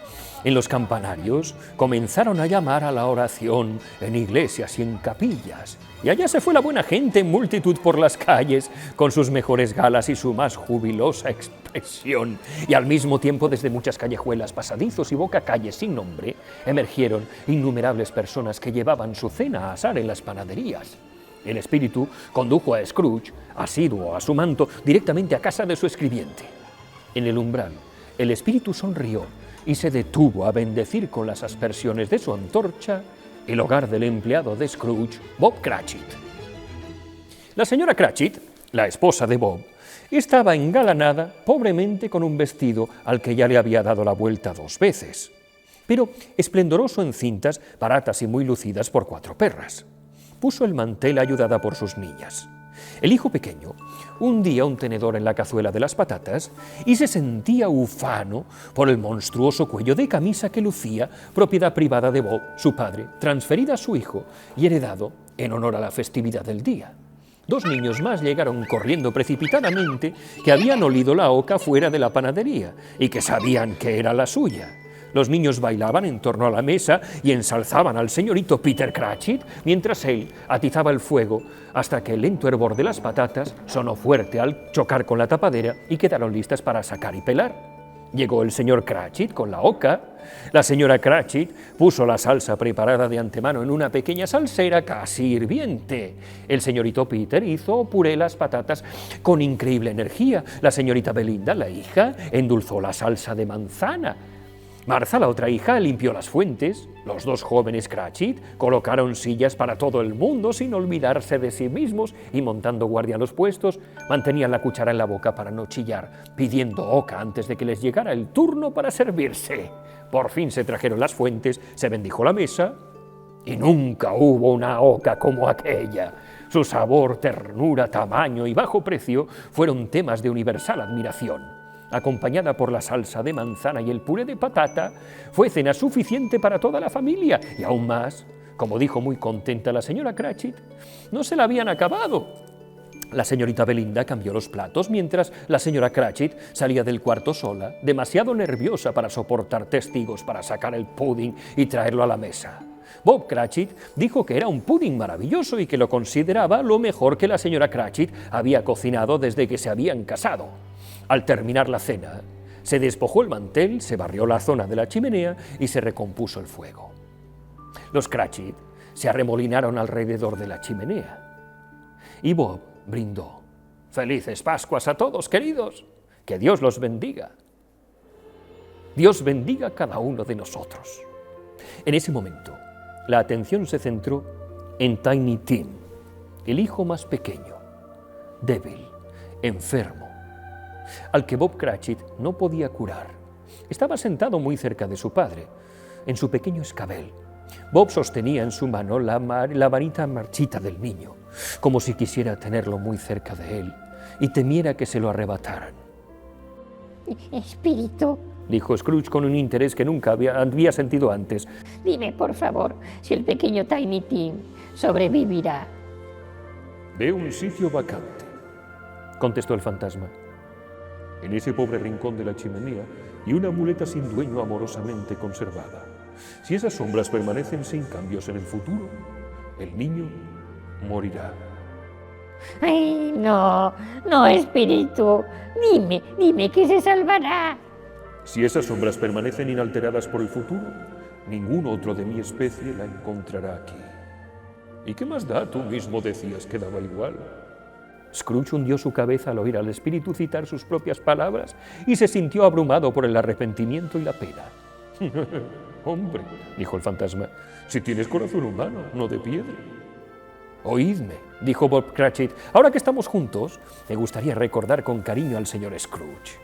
B: En los campanarios comenzaron a llamar a la oración en iglesias y en capillas. Y allá se fue la buena gente en multitud por las calles, con sus mejores galas y su más jubilosa expresión. Y al mismo tiempo, desde muchas callejuelas, pasadizos y bocacalles sin nombre, emergieron innumerables personas que llevaban su cena a asar en las panaderías. El espíritu condujo a Scrooge, asiduo a su manto, directamente a casa de su escribiente. En el umbral, el espíritu sonrió y se detuvo a bendecir con las aspersiones de su antorcha el hogar del empleado de Scrooge, Bob Cratchit. La señora Cratchit, la esposa de Bob, estaba engalanada pobremente con un vestido al que ya le había dado la vuelta 2 veces, pero esplendoroso en cintas baratas y muy lucidas por 4 perras. Puso el mantel ayudada por sus niñas. El hijo pequeño hundía un tenedor en la cazuela de las patatas y se sentía ufano por el monstruoso cuello de camisa que lucía, propiedad privada de Bob, su padre, transferida a su hijo y heredado en honor a la festividad del día. 2 niños más llegaron corriendo precipitadamente, que habían olido la oca fuera de la panadería y que sabían que era la suya. Los niños bailaban en torno a la mesa y ensalzaban al señorito Peter Cratchit mientras él atizaba el fuego hasta que el lento hervor de las patatas sonó fuerte al chocar con la tapadera y quedaron listas para sacar y pelar. Llegó el señor Cratchit con la oca. La señora Cratchit puso la salsa preparada de antemano en una pequeña salsera casi hirviente. El señorito Peter hizo puré las patatas con increíble energía. La señorita Belinda, la hija, endulzó la salsa de manzana. Martha, la otra hija, limpió las fuentes. Los 2 jóvenes Cratchit colocaron sillas para todo el mundo sin olvidarse de sí mismos y, montando guardia a los puestos, mantenían la cuchara en la boca para no chillar, pidiendo oca antes de que les llegara el turno para servirse. Por fin se trajeron las fuentes, se bendijo la mesa y nunca hubo una oca como aquella. Su sabor, ternura, tamaño y bajo precio fueron temas de universal admiración. Acompañada por la salsa de manzana y el puré de patata, fue cena suficiente para toda la familia, y aún más, como dijo muy contenta la señora Cratchit, no se la habían acabado. La señorita Belinda cambió los platos mientras la señora Cratchit salía del cuarto sola, demasiado nerviosa para soportar testigos para sacar el pudding y traerlo a la mesa. Bob Cratchit dijo que era un pudding maravilloso y que lo consideraba lo mejor que la señora Cratchit había cocinado desde que se habían casado. Al terminar la cena, se despojó el mantel, se barrió la zona de la chimenea y se recompuso el fuego. Los Cratchit se arremolinaron alrededor de la chimenea y Bob brindó: «Felices Pascuas a todos, queridos, que Dios los bendiga. Dios bendiga a cada uno de nosotros». En ese momento, la atención se centró en Tiny Tim, el hijo más pequeño, débil, enfermo, al que Bob Cratchit no podía curar. Estaba sentado muy cerca de su padre, en su pequeño escabel. Bob sostenía en su mano la varita marchita del niño, como si quisiera tenerlo muy cerca de él y temiera que se lo arrebataran.
E: Espíritu,
B: dijo Scrooge con un interés que nunca había sentido antes.
E: dime por favor si el pequeño Tiny Tim sobrevivirá.
B: «Veo un sitio vacante», contestó el fantasma. «En ese pobre rincón de la chimenea y una muleta sin dueño amorosamente conservada. Si esas sombras permanecen sin cambios en el futuro, el niño morirá».
E: ¡Ay, no! ¡No, espíritu! Dime que se salvará.
B: Si esas sombras permanecen inalteradas por el futuro, ningún otro de mi especie la encontrará aquí. ¿Y qué más da? Tú mismo decías que daba igual. Scrooge hundió su cabeza al oír al espíritu citar sus propias palabras y se sintió abrumado por el arrepentimiento y la pena. «Hombre», dijo el fantasma, «si tienes corazón humano, no de piedra». «Oídme», dijo Bob Cratchit, «ahora que estamos juntos, me gustaría recordar con cariño al señor Scrooge».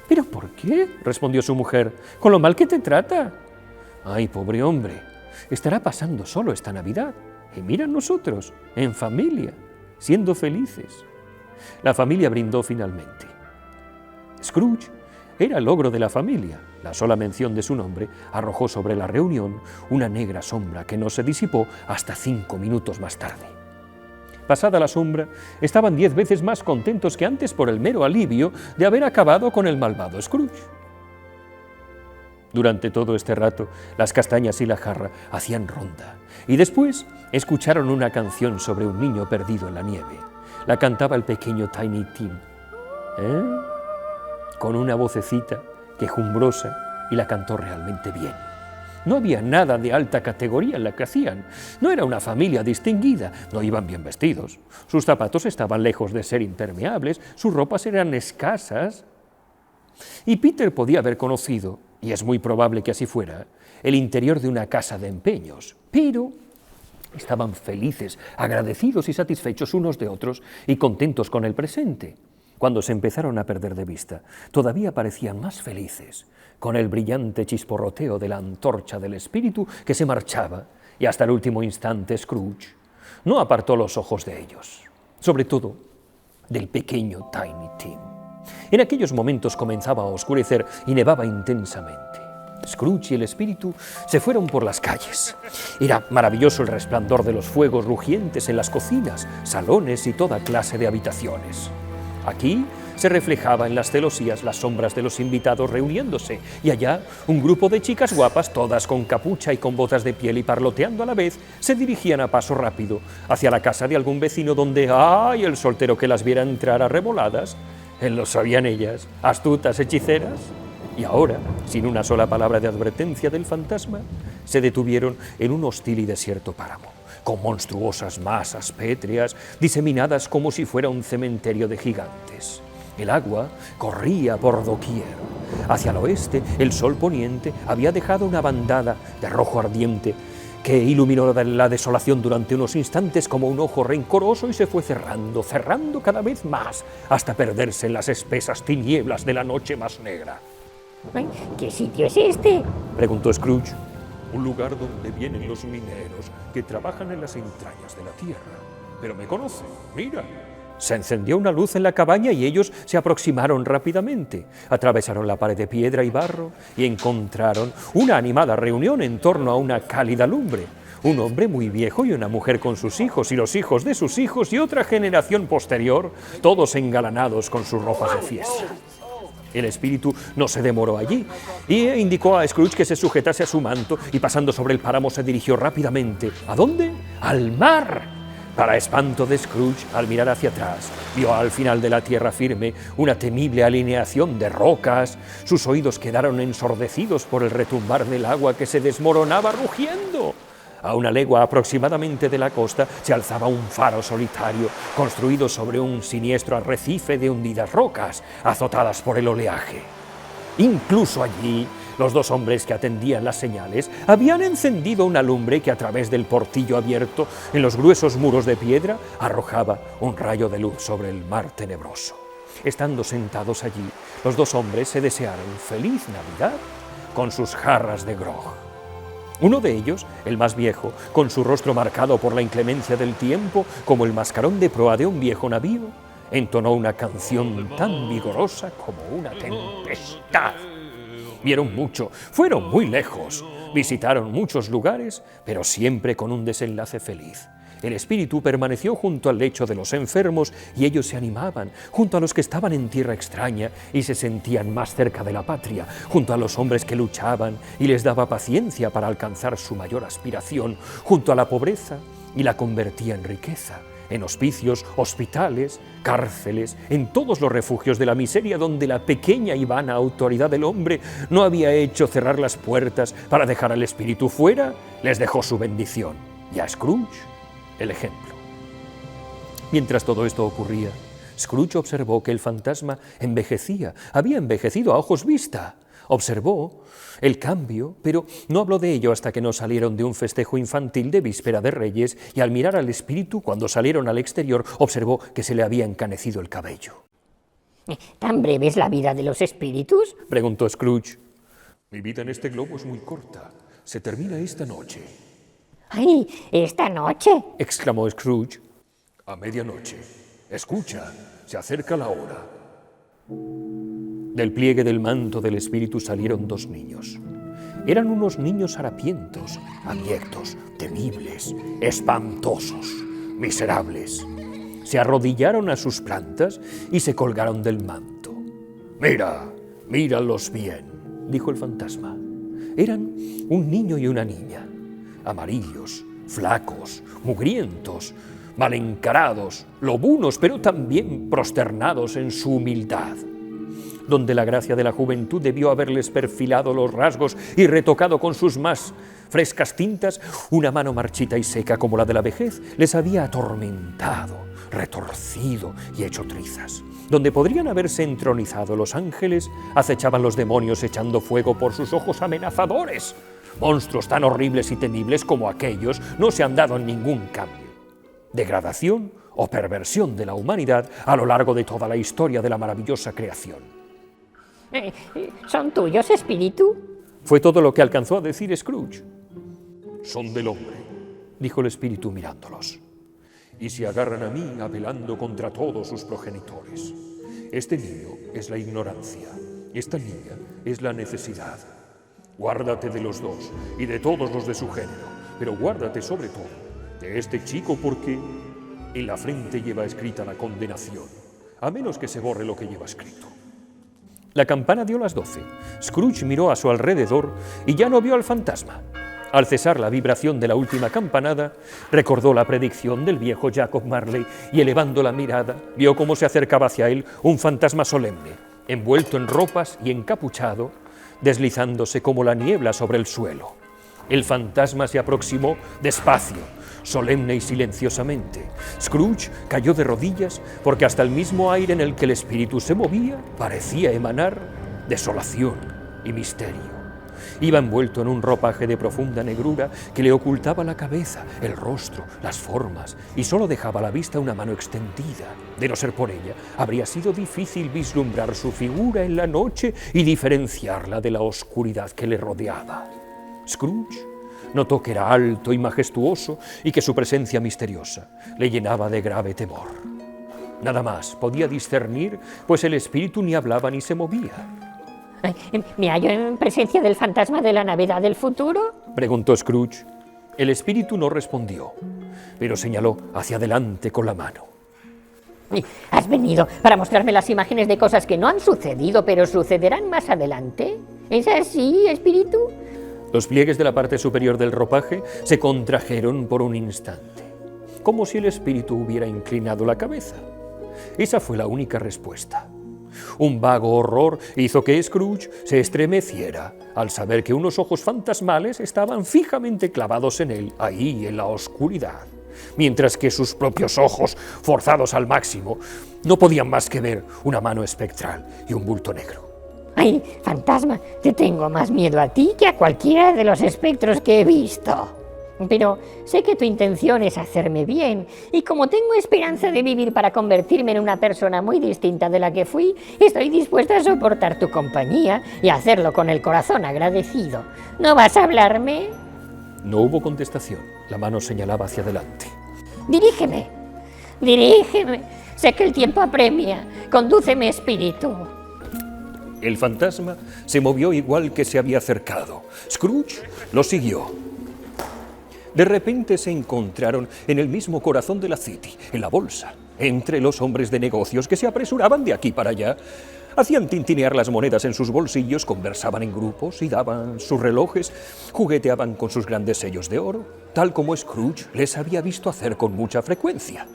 B: «¿Pero por qué?», respondió su mujer, «con lo mal que te trata». «Ay, pobre hombre, estará pasando solo esta Navidad. Y mira nosotros, en familia, siendo felices». La familia brindó finalmente. Scrooge era el ogro de la familia. La sola mención de su nombre arrojó sobre la reunión una negra sombra que no se disipó hasta 5 minutos más tarde. Pasada la sombra, estaban 10 veces más contentos que antes por el mero alivio de haber acabado con el malvado Scrooge. Durante todo este rato, las castañas y la jarra hacían ronda, y después escucharon una canción sobre un niño perdido en la nieve. La cantaba el pequeño Tiny Tim, con una vocecita quejumbrosa, y la cantó realmente bien. No había nada de alta categoría en la que hacían. No era una familia distinguida, no iban bien vestidos. Sus zapatos estaban lejos de ser impermeables, sus ropas eran escasas. Y Peter podía haber conocido, y es muy probable que así fuera, el interior de una casa de empeños, pero estaban felices, agradecidos y satisfechos unos de otros y contentos con el presente. Cuando se empezaron a perder de vista, todavía parecían más felices, con el brillante chisporroteo de la antorcha del espíritu que se marchaba, y hasta el último instante Scrooge no apartó los ojos de ellos, sobre todo del pequeño Tiny Tim. En aquellos momentos comenzaba a oscurecer y nevaba intensamente. Scrooge y el espíritu se fueron por las calles. Era maravilloso el resplandor de los fuegos rugientes en las cocinas, salones y toda clase de habitaciones. Aquí se reflejaba en las celosías las sombras de los invitados reuniéndose, y allá un grupo de chicas guapas, todas con capucha y con botas de piel y parloteando a la vez, se dirigían a paso rápido hacia la casa de algún vecino donde, ¡ay!, el soltero que las viera entrar arreboladas. Lo sabían ellas, astutas hechiceras. Y ahora, sin una sola palabra de advertencia del fantasma, se detuvieron en un hostil y desierto páramo, con monstruosas masas pétreas diseminadas como si fuera un cementerio de gigantes. El agua corría por doquier. Hacia el oeste, el sol poniente había dejado una bandada de rojo ardiente que iluminó la desolación durante unos instantes como un ojo rencoroso y se fue cerrando, cerrando cada vez más, hasta perderse en las espesas tinieblas de la noche más negra.
E: Ay, ¿qué sitio es este?
B: Preguntó Scrooge. Un lugar donde vienen los mineros que trabajan en las entrañas de la tierra. Pero me conocen, mira. Se encendió una luz en la cabaña y ellos se aproximaron rápidamente. Atravesaron la pared de piedra y barro y encontraron una animada reunión en torno a una cálida lumbre. Un hombre muy viejo y una mujer con sus hijos y los hijos de sus hijos y otra generación posterior, todos engalanados con sus ropas de fiesta. El espíritu no se demoró allí y indicó a Scrooge que se sujetase a su manto y pasando sobre el páramo se dirigió rápidamente. ¿A dónde? ¡Al mar! Para espanto de Scrooge, al mirar hacia atrás, vio al final de la tierra firme una temible alineación de rocas. Sus oídos quedaron ensordecidos por el retumbar del agua que se desmoronaba rugiendo. A una legua aproximadamente de la costa se alzaba un faro solitario, construido sobre un siniestro arrecife de hundidas rocas, azotadas por el oleaje. Incluso allí, los dos hombres que atendían las señales habían encendido una lumbre que a través del portillo abierto en los gruesos muros de piedra arrojaba un rayo de luz sobre el mar tenebroso. Estando sentados allí, los dos hombres se desearon feliz Navidad con sus jarras de grog. Uno de ellos, el más viejo, con su rostro marcado por la inclemencia del tiempo, como el mascarón de proa de un viejo navío, entonó una canción tan vigorosa como una tempestad. Vieron mucho, fueron muy lejos, visitaron muchos lugares, pero siempre con un desenlace feliz. El espíritu permaneció junto al lecho de los enfermos y ellos se animaban, junto a los que estaban en tierra extraña y se sentían más cerca de la patria, junto a los hombres que luchaban y les daba paciencia para alcanzar su mayor aspiración, junto a la pobreza y la convertía en riqueza, en hospicios, hospitales, cárceles, en todos los refugios de la miseria donde la pequeña y vana autoridad del hombre no había hecho cerrar las puertas para dejar al espíritu fuera, les dejó su bendición y a Scrooge el ejemplo. Mientras todo esto ocurría, Scrooge observó que el fantasma envejecía, había envejecido a ojos vista. Observó el cambio, pero no habló de ello hasta que no salieron de un festejo infantil de víspera de Reyes, y al mirar al espíritu, cuando salieron al exterior, observó que se le había encanecido el cabello.
E: ¿Tan breve es la vida de los espíritus?
B: Preguntó Scrooge. Mi vida en este globo es muy corta. Se termina esta noche.
E: ¡Ay, esta noche!
B: Exclamó Scrooge. A medianoche. Escucha, se acerca la hora. Del pliegue del manto del espíritu salieron 2 niños. Eran unos niños harapientos, abyectos, temibles, espantosos, miserables. Se arrodillaron a sus plantas y se colgaron del manto. Míralos bien, dijo el fantasma. Eran un niño y una niña, amarillos, flacos, mugrientos, mal encarados, lobunos, pero también prosternados en su humildad. Donde la gracia de la juventud debió haberles perfilado los rasgos y retocado con sus más frescas tintas, una mano marchita y seca como la de la vejez les había atormentado, retorcido y hecho trizas. Donde podrían haberse entronizado los ángeles, acechaban los demonios echando fuego por sus ojos amenazadores. Monstruos tan horribles y temibles como aquellos no se han dado en ningún cambio. Degradación o perversión de la humanidad a lo largo de toda la historia de la maravillosa creación.
E: ¿Son tuyos, espíritu?
B: Fue todo lo que alcanzó a decir Scrooge. Son del hombre, dijo el espíritu mirándolos, y se agarran a mí apelando contra todos sus progenitores. Este niño es la ignorancia, esta niña es la necesidad. Guárdate de los dos y de todos los de su género, pero guárdate sobre todo de este chico porque en la frente lleva escrita la condenación, a menos que se borre lo que lleva escrito. La campana dio las 12. Scrooge miró a su alrededor y ya no vio al fantasma. Al cesar la vibración de la última campanada, recordó la predicción del viejo Jacob Marley y, elevando la mirada, vio cómo se acercaba hacia él un fantasma solemne, envuelto en ropas y encapuchado, deslizándose como la niebla sobre el suelo. El fantasma se aproximó despacio, solemne y silenciosamente. Scrooge cayó de rodillas porque hasta el mismo aire en el que el espíritu se movía parecía emanar desolación y misterio. Iba envuelto en un ropaje de profunda negrura que le ocultaba la cabeza, el rostro, las formas, y solo dejaba a la vista una mano extendida. De no ser por ella, habría sido difícil vislumbrar su figura en la noche y diferenciarla de la oscuridad que le rodeaba. Scrooge notó que era alto y majestuoso y que su presencia misteriosa le llenaba de grave temor. Nada más podía discernir, pues el espíritu ni hablaba ni se movía.
E: ¿Me hallo en presencia del fantasma de la Navidad del futuro?
B: Preguntó Scrooge. El espíritu no respondió, pero señaló hacia adelante con la mano.
E: ¿Has venido para mostrarme las imágenes de cosas que no han sucedido, pero sucederán más adelante? ¿Es así, espíritu?
B: Los pliegues de la parte superior del ropaje se contrajeron por un instante, como si el espíritu hubiera inclinado la cabeza. Esa fue la única respuesta. Un vago horror hizo que Scrooge se estremeciera al saber que unos ojos fantasmales estaban fijamente clavados en él, ahí en la oscuridad, mientras que sus propios ojos, forzados al máximo, no podían más que ver una mano espectral y un bulto negro.
E: ¡Ay, fantasma! Te tengo más miedo a ti que a cualquiera de los espectros que he visto. Pero sé que tu intención es hacerme bien, y como tengo esperanza de vivir para convertirme en una persona muy distinta de la que fui, estoy dispuesta a soportar tu compañía y a hacerlo con el corazón agradecido. ¿No vas a hablarme?
B: No hubo contestación. La mano señalaba hacia adelante.
E: Dirígeme. Sé que el tiempo apremia. Condúceme, espíritu.
B: El fantasma se movió igual que se había acercado. Scrooge lo siguió. De repente se encontraron en el mismo corazón de la City, en la bolsa, entre los hombres de negocios que se apresuraban de aquí para allá. Hacían tintinear las monedas en sus bolsillos, conversaban en grupos y daban sus relojes, jugueteaban con sus grandes sellos de oro, tal como Scrooge les había visto hacer con mucha frecuencia.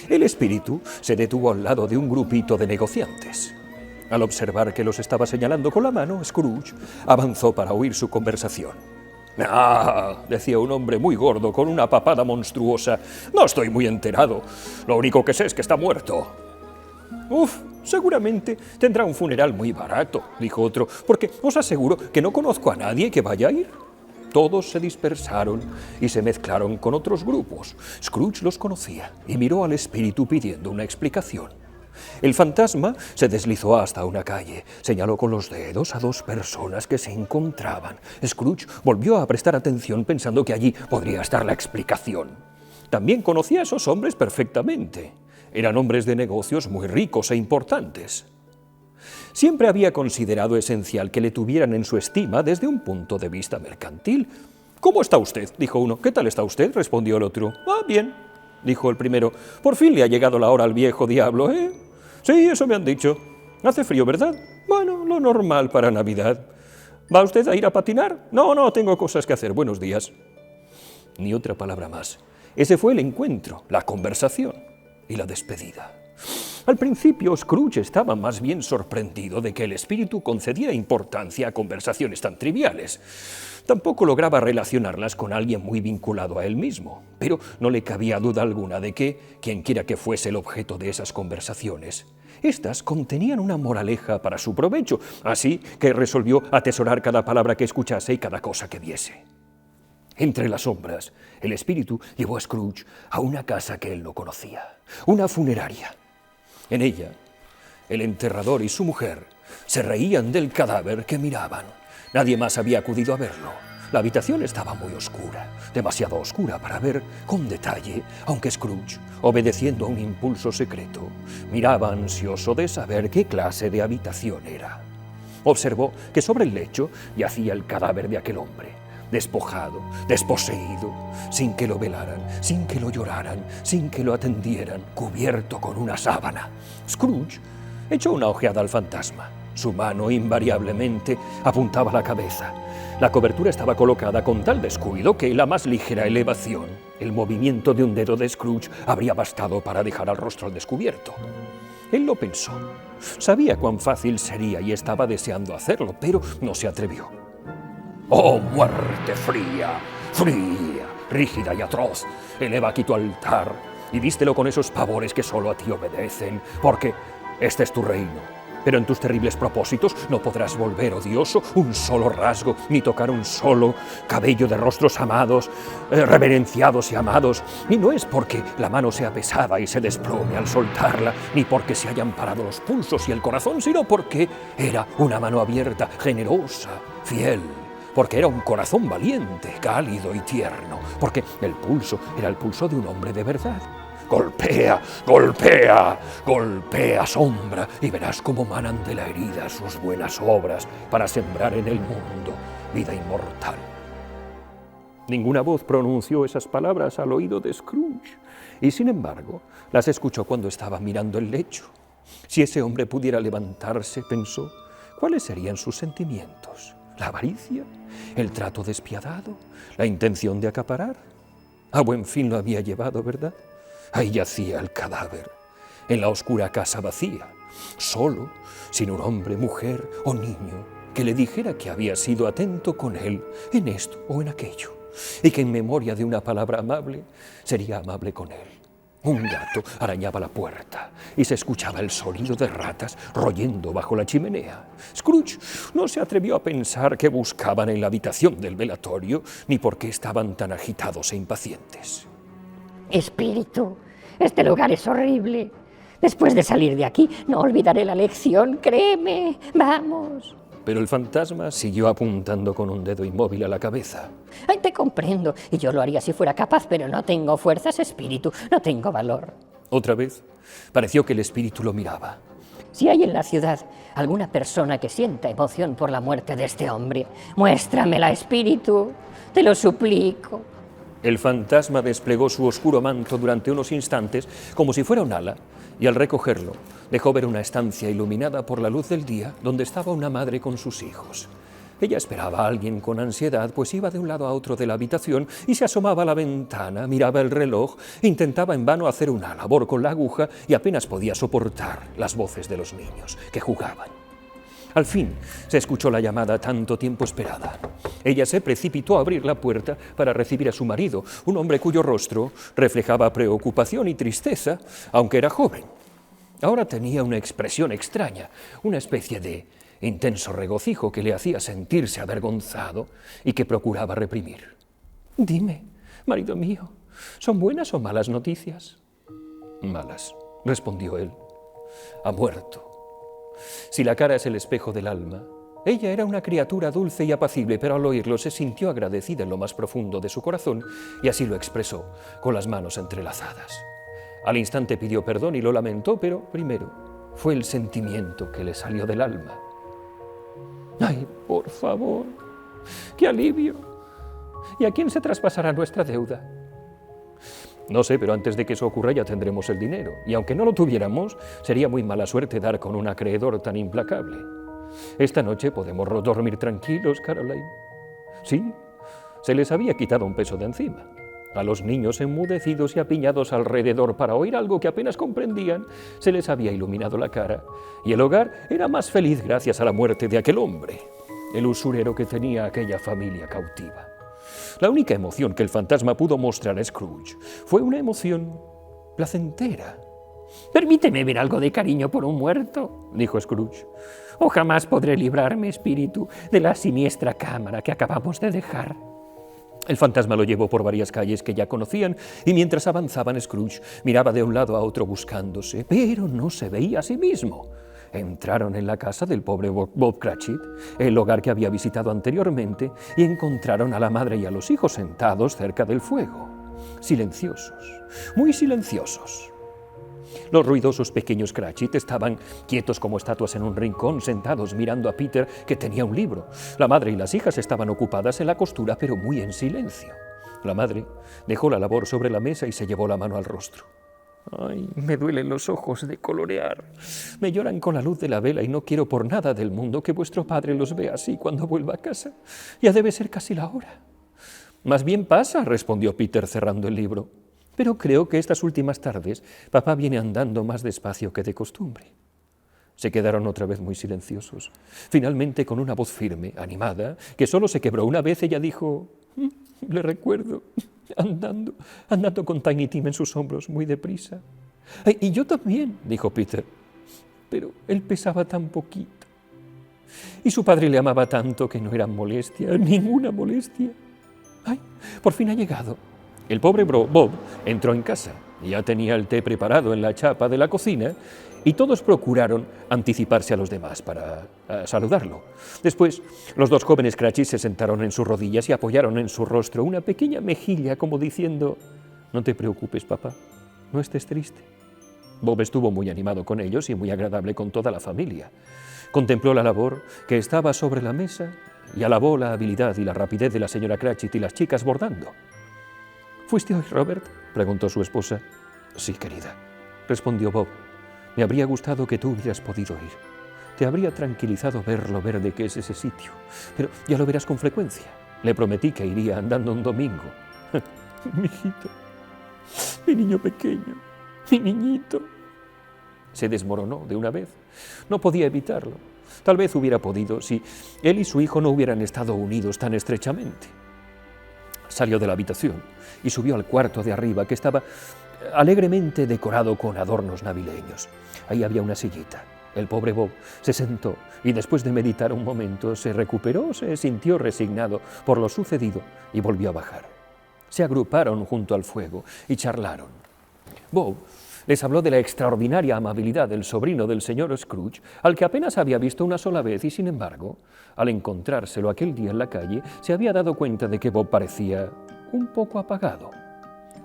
B: El espíritu se detuvo al lado de un grupito de negociantes. Al observar que los estaba señalando con la mano, Scrooge avanzó para oír su conversación. Ah, decía un hombre muy gordo con una papada monstruosa. No estoy muy enterado. Lo único que sé es que está muerto. Uf, seguramente tendrá un funeral muy barato, dijo otro, porque os aseguro que no conozco a nadie que vaya a ir. Todos se dispersaron y se mezclaron con otros grupos. Scrooge los conocía y miró al espíritu pidiendo una explicación. El fantasma se deslizó hasta una calle, señaló con los dedos a dos personas que se encontraban. Scrooge volvió a prestar atención pensando que allí podría estar la explicación. También conocía a esos hombres perfectamente. Eran hombres de negocios muy ricos e importantes. Siempre había considerado esencial que le tuvieran en su estima desde un punto de vista mercantil. «¿Cómo está usted?», dijo uno. «¿Qué tal está usted?», respondió el otro. «Ah, bien», dijo el primero. «Por fin le ha llegado la hora al viejo diablo, ¿eh?». «Sí, eso me han dicho». «Hace frío, ¿verdad?». «Bueno, lo normal para Navidad». «¿Va usted a ir a patinar?». No, tengo cosas que hacer. Buenos días». Ni otra palabra más. Ese fue el encuentro, la conversación y la despedida. Al principio, Scrooge estaba más bien sorprendido de que el espíritu concediera importancia a conversaciones tan triviales. Tampoco lograba relacionarlas con alguien muy vinculado a él mismo, pero no le cabía duda alguna de que, quienquiera que fuese el objeto de esas conversaciones, estas contenían una moraleja para su provecho, así que resolvió atesorar cada palabra que escuchase y cada cosa que viese. Entre las sombras, el espíritu llevó a Scrooge a una casa que él no conocía, una funeraria. En ella, el enterrador y su mujer se reían del cadáver que miraban. Nadie más había acudido a verlo. La habitación estaba muy oscura, demasiado oscura para ver con detalle, aunque Scrooge, obedeciendo a un impulso secreto, miraba ansioso de saber qué clase de habitación era. Observó que sobre el lecho yacía el cadáver de aquel hombre, despojado, desposeído, sin que lo velaran, sin que lo lloraran, sin que lo atendieran, cubierto con una sábana. Scrooge echó una ojeada al fantasma. Su mano invariablemente apuntaba a la cabeza. La cobertura estaba colocada con tal descuido que la más ligera elevación, el movimiento de un dedo de Scrooge, habría bastado para dejar al rostro al descubierto. Él lo pensó. Sabía cuán fácil sería y estaba deseando hacerlo, pero no se atrevió. «Oh, muerte fría, fría, rígida y atroz, eleva aquí tu altar y vístelo con esos pavores que solo a ti obedecen, porque este es tu reino. Pero en tus terribles propósitos no podrás volver odioso un solo rasgo, ni tocar un solo cabello de rostros amados, reverenciados y amados. Y no es porque la mano sea pesada y se desplome al soltarla, ni porque se hayan parado los pulsos y el corazón, sino porque era una mano abierta, generosa, fiel. Porque era un corazón valiente, cálido y tierno, porque el pulso era el pulso de un hombre de verdad. Golpea, golpea, golpea, sombra, y verás cómo manan de la herida sus buenas obras para sembrar en el mundo vida inmortal». Ninguna voz pronunció esas palabras al oído de Scrooge, y sin embargo las escuchó cuando estaba mirando el lecho. Si ese hombre pudiera levantarse, pensó, ¿cuáles serían sus sentimientos? ¿La avaricia? ¿El trato despiadado? ¿La intención de acaparar? A buen fin lo había llevado, ¿verdad? Ahí yacía el cadáver, en la oscura casa vacía, solo, sin un hombre, mujer o niño que le dijera que había sido atento con él en esto o en aquello, y que en memoria de una palabra amable sería amable con él. Un gato arañaba la puerta y se escuchaba el sonido de ratas royendo bajo la chimenea. Scrooge no se atrevió a pensar qué buscaban en la habitación del velatorio, ni por qué estaban tan agitados e impacientes.
E: Espíritu, este lugar es horrible. Después de salir de aquí, no olvidaré la lección, créeme. Vamos.
B: Pero el fantasma siguió apuntando con un dedo inmóvil a la cabeza.
E: Ay, te comprendo, y yo lo haría si fuera capaz, pero no tengo fuerzas, espíritu, no tengo valor.
B: Otra vez, pareció que el espíritu lo miraba.
E: Si hay en la ciudad alguna persona que sienta emoción por la muerte de este hombre, muéstramela, espíritu, te lo suplico.
B: El fantasma desplegó su oscuro manto durante unos instantes como si fuera un ala, y al recogerlo dejó ver una estancia iluminada por la luz del día donde estaba una madre con sus hijos. Ella esperaba a alguien con ansiedad, pues iba de un lado a otro de la habitación y se asomaba a la ventana, miraba el reloj, intentaba en vano hacer una labor con la aguja y apenas podía soportar las voces de los niños que jugaban. Al fin se escuchó la llamada tanto tiempo esperada. Ella se precipitó a abrir la puerta para recibir a su marido, un hombre cuyo rostro reflejaba preocupación y tristeza, aunque era joven. Ahora tenía una expresión extraña, una especie de intenso regocijo que le hacía sentirse avergonzado y que procuraba reprimir. «Dime, marido mío, ¿son buenas o malas noticias?» «Malas», respondió él. «Ha muerto». Si la cara es el espejo del alma, ella era una criatura dulce y apacible, pero al oírlo se sintió agradecida en lo más profundo de su corazón y así lo expresó, con las manos entrelazadas. Al instante pidió perdón y lo lamentó, pero primero fue el sentimiento que le salió del alma. ¡Ay, por favor! ¡Qué alivio! ¿Y a quién se traspasará nuestra deuda? No sé, pero antes de que eso ocurra ya tendremos el dinero. Y aunque no lo tuviéramos, sería muy mala suerte dar con un acreedor tan implacable. Esta noche podemos dormir tranquilos, Caroline. Sí, se les había quitado un peso de encima. A los niños enmudecidos y apiñados alrededor para oír algo que apenas comprendían, se les había iluminado la cara. Y el hogar era más feliz gracias a la muerte de aquel hombre, el usurero que tenía aquella familia cautiva. La única emoción que el fantasma pudo mostrar a Scrooge fue una emoción placentera.
D: «Permíteme ver algo de cariño por un muerto», dijo Scrooge. «O jamás podré librarme, espíritu, de la siniestra cámara que acabamos de dejar».
B: El fantasma lo llevó por varias calles que ya conocían y mientras avanzaban Scrooge miraba de un lado a otro buscándose, pero no se veía a sí mismo. Entraron en la casa del pobre Bob Cratchit, el hogar que había visitado anteriormente, y encontraron a la madre y a los hijos sentados cerca del fuego, silenciosos, muy silenciosos. Los ruidosos pequeños Cratchit estaban quietos como estatuas en un rincón, sentados mirando a Peter, que tenía un libro. La madre y las hijas estaban ocupadas en la costura, pero muy en silencio. La madre dejó la labor sobre la mesa y se llevó la mano al rostro. «Ay, me duelen los ojos de colorear. Me lloran con la luz de la vela y no quiero por nada del mundo que vuestro padre los vea así cuando vuelva a casa. Ya debe ser casi la hora». «Más bien pasa», respondió Peter cerrando el libro. «Pero creo que estas últimas tardes papá viene andando más despacio que de costumbre». Se quedaron otra vez muy silenciosos. Finalmente, con una voz firme, animada, que solo se quebró una vez, ella dijo: «Le recuerdo, andando con Tiny Tim en sus hombros, muy deprisa». «Y yo también», dijo Peter, «pero él pesaba tan poquito. Y su padre le amaba tanto que no era molestia, ninguna molestia. ¡Ay, por fin ha llegado!». El pobre Bob entró en casa, ya tenía el té preparado en la chapa de la cocina y todos procuraron anticiparse a los demás para saludarlo. Después, los dos jóvenes Cratchit se sentaron en sus rodillas y apoyaron en su rostro una pequeña mejilla como diciendo: «No te preocupes, papá, no estés triste». Bob estuvo muy animado con ellos y muy agradable con toda la familia. Contempló la labor que estaba sobre la mesa y alabó la habilidad y la rapidez de la señora Cratchit y las chicas bordando. «¿Fuiste hoy, Robert?», preguntó su esposa. «Sí, querida», respondió Bob. «Me habría gustado que tú hubieras podido ir. Te habría tranquilizado ver lo verde que es ese sitio. Pero ya lo verás con frecuencia. Le prometí que iría andando un domingo». «Mi hijito, mi niño pequeño, mi niñito». Se desmoronó de una vez. No podía evitarlo. Tal vez hubiera podido si él y su hijo no hubieran estado unidos tan estrechamente. Salió de la habitación y subió al cuarto de arriba, que estaba alegremente decorado con adornos navideños. Ahí había una sillita. El pobre Bob se sentó y después de meditar un momento se recuperó, se sintió resignado por lo sucedido y volvió a bajar. Se agruparon junto al fuego y charlaron. Bob les habló de la extraordinaria amabilidad del sobrino del señor Scrooge, al que apenas había visto una sola vez y, sin embargo, al encontrárselo aquel día en la calle, se había dado cuenta de que Bob parecía un poco apagado.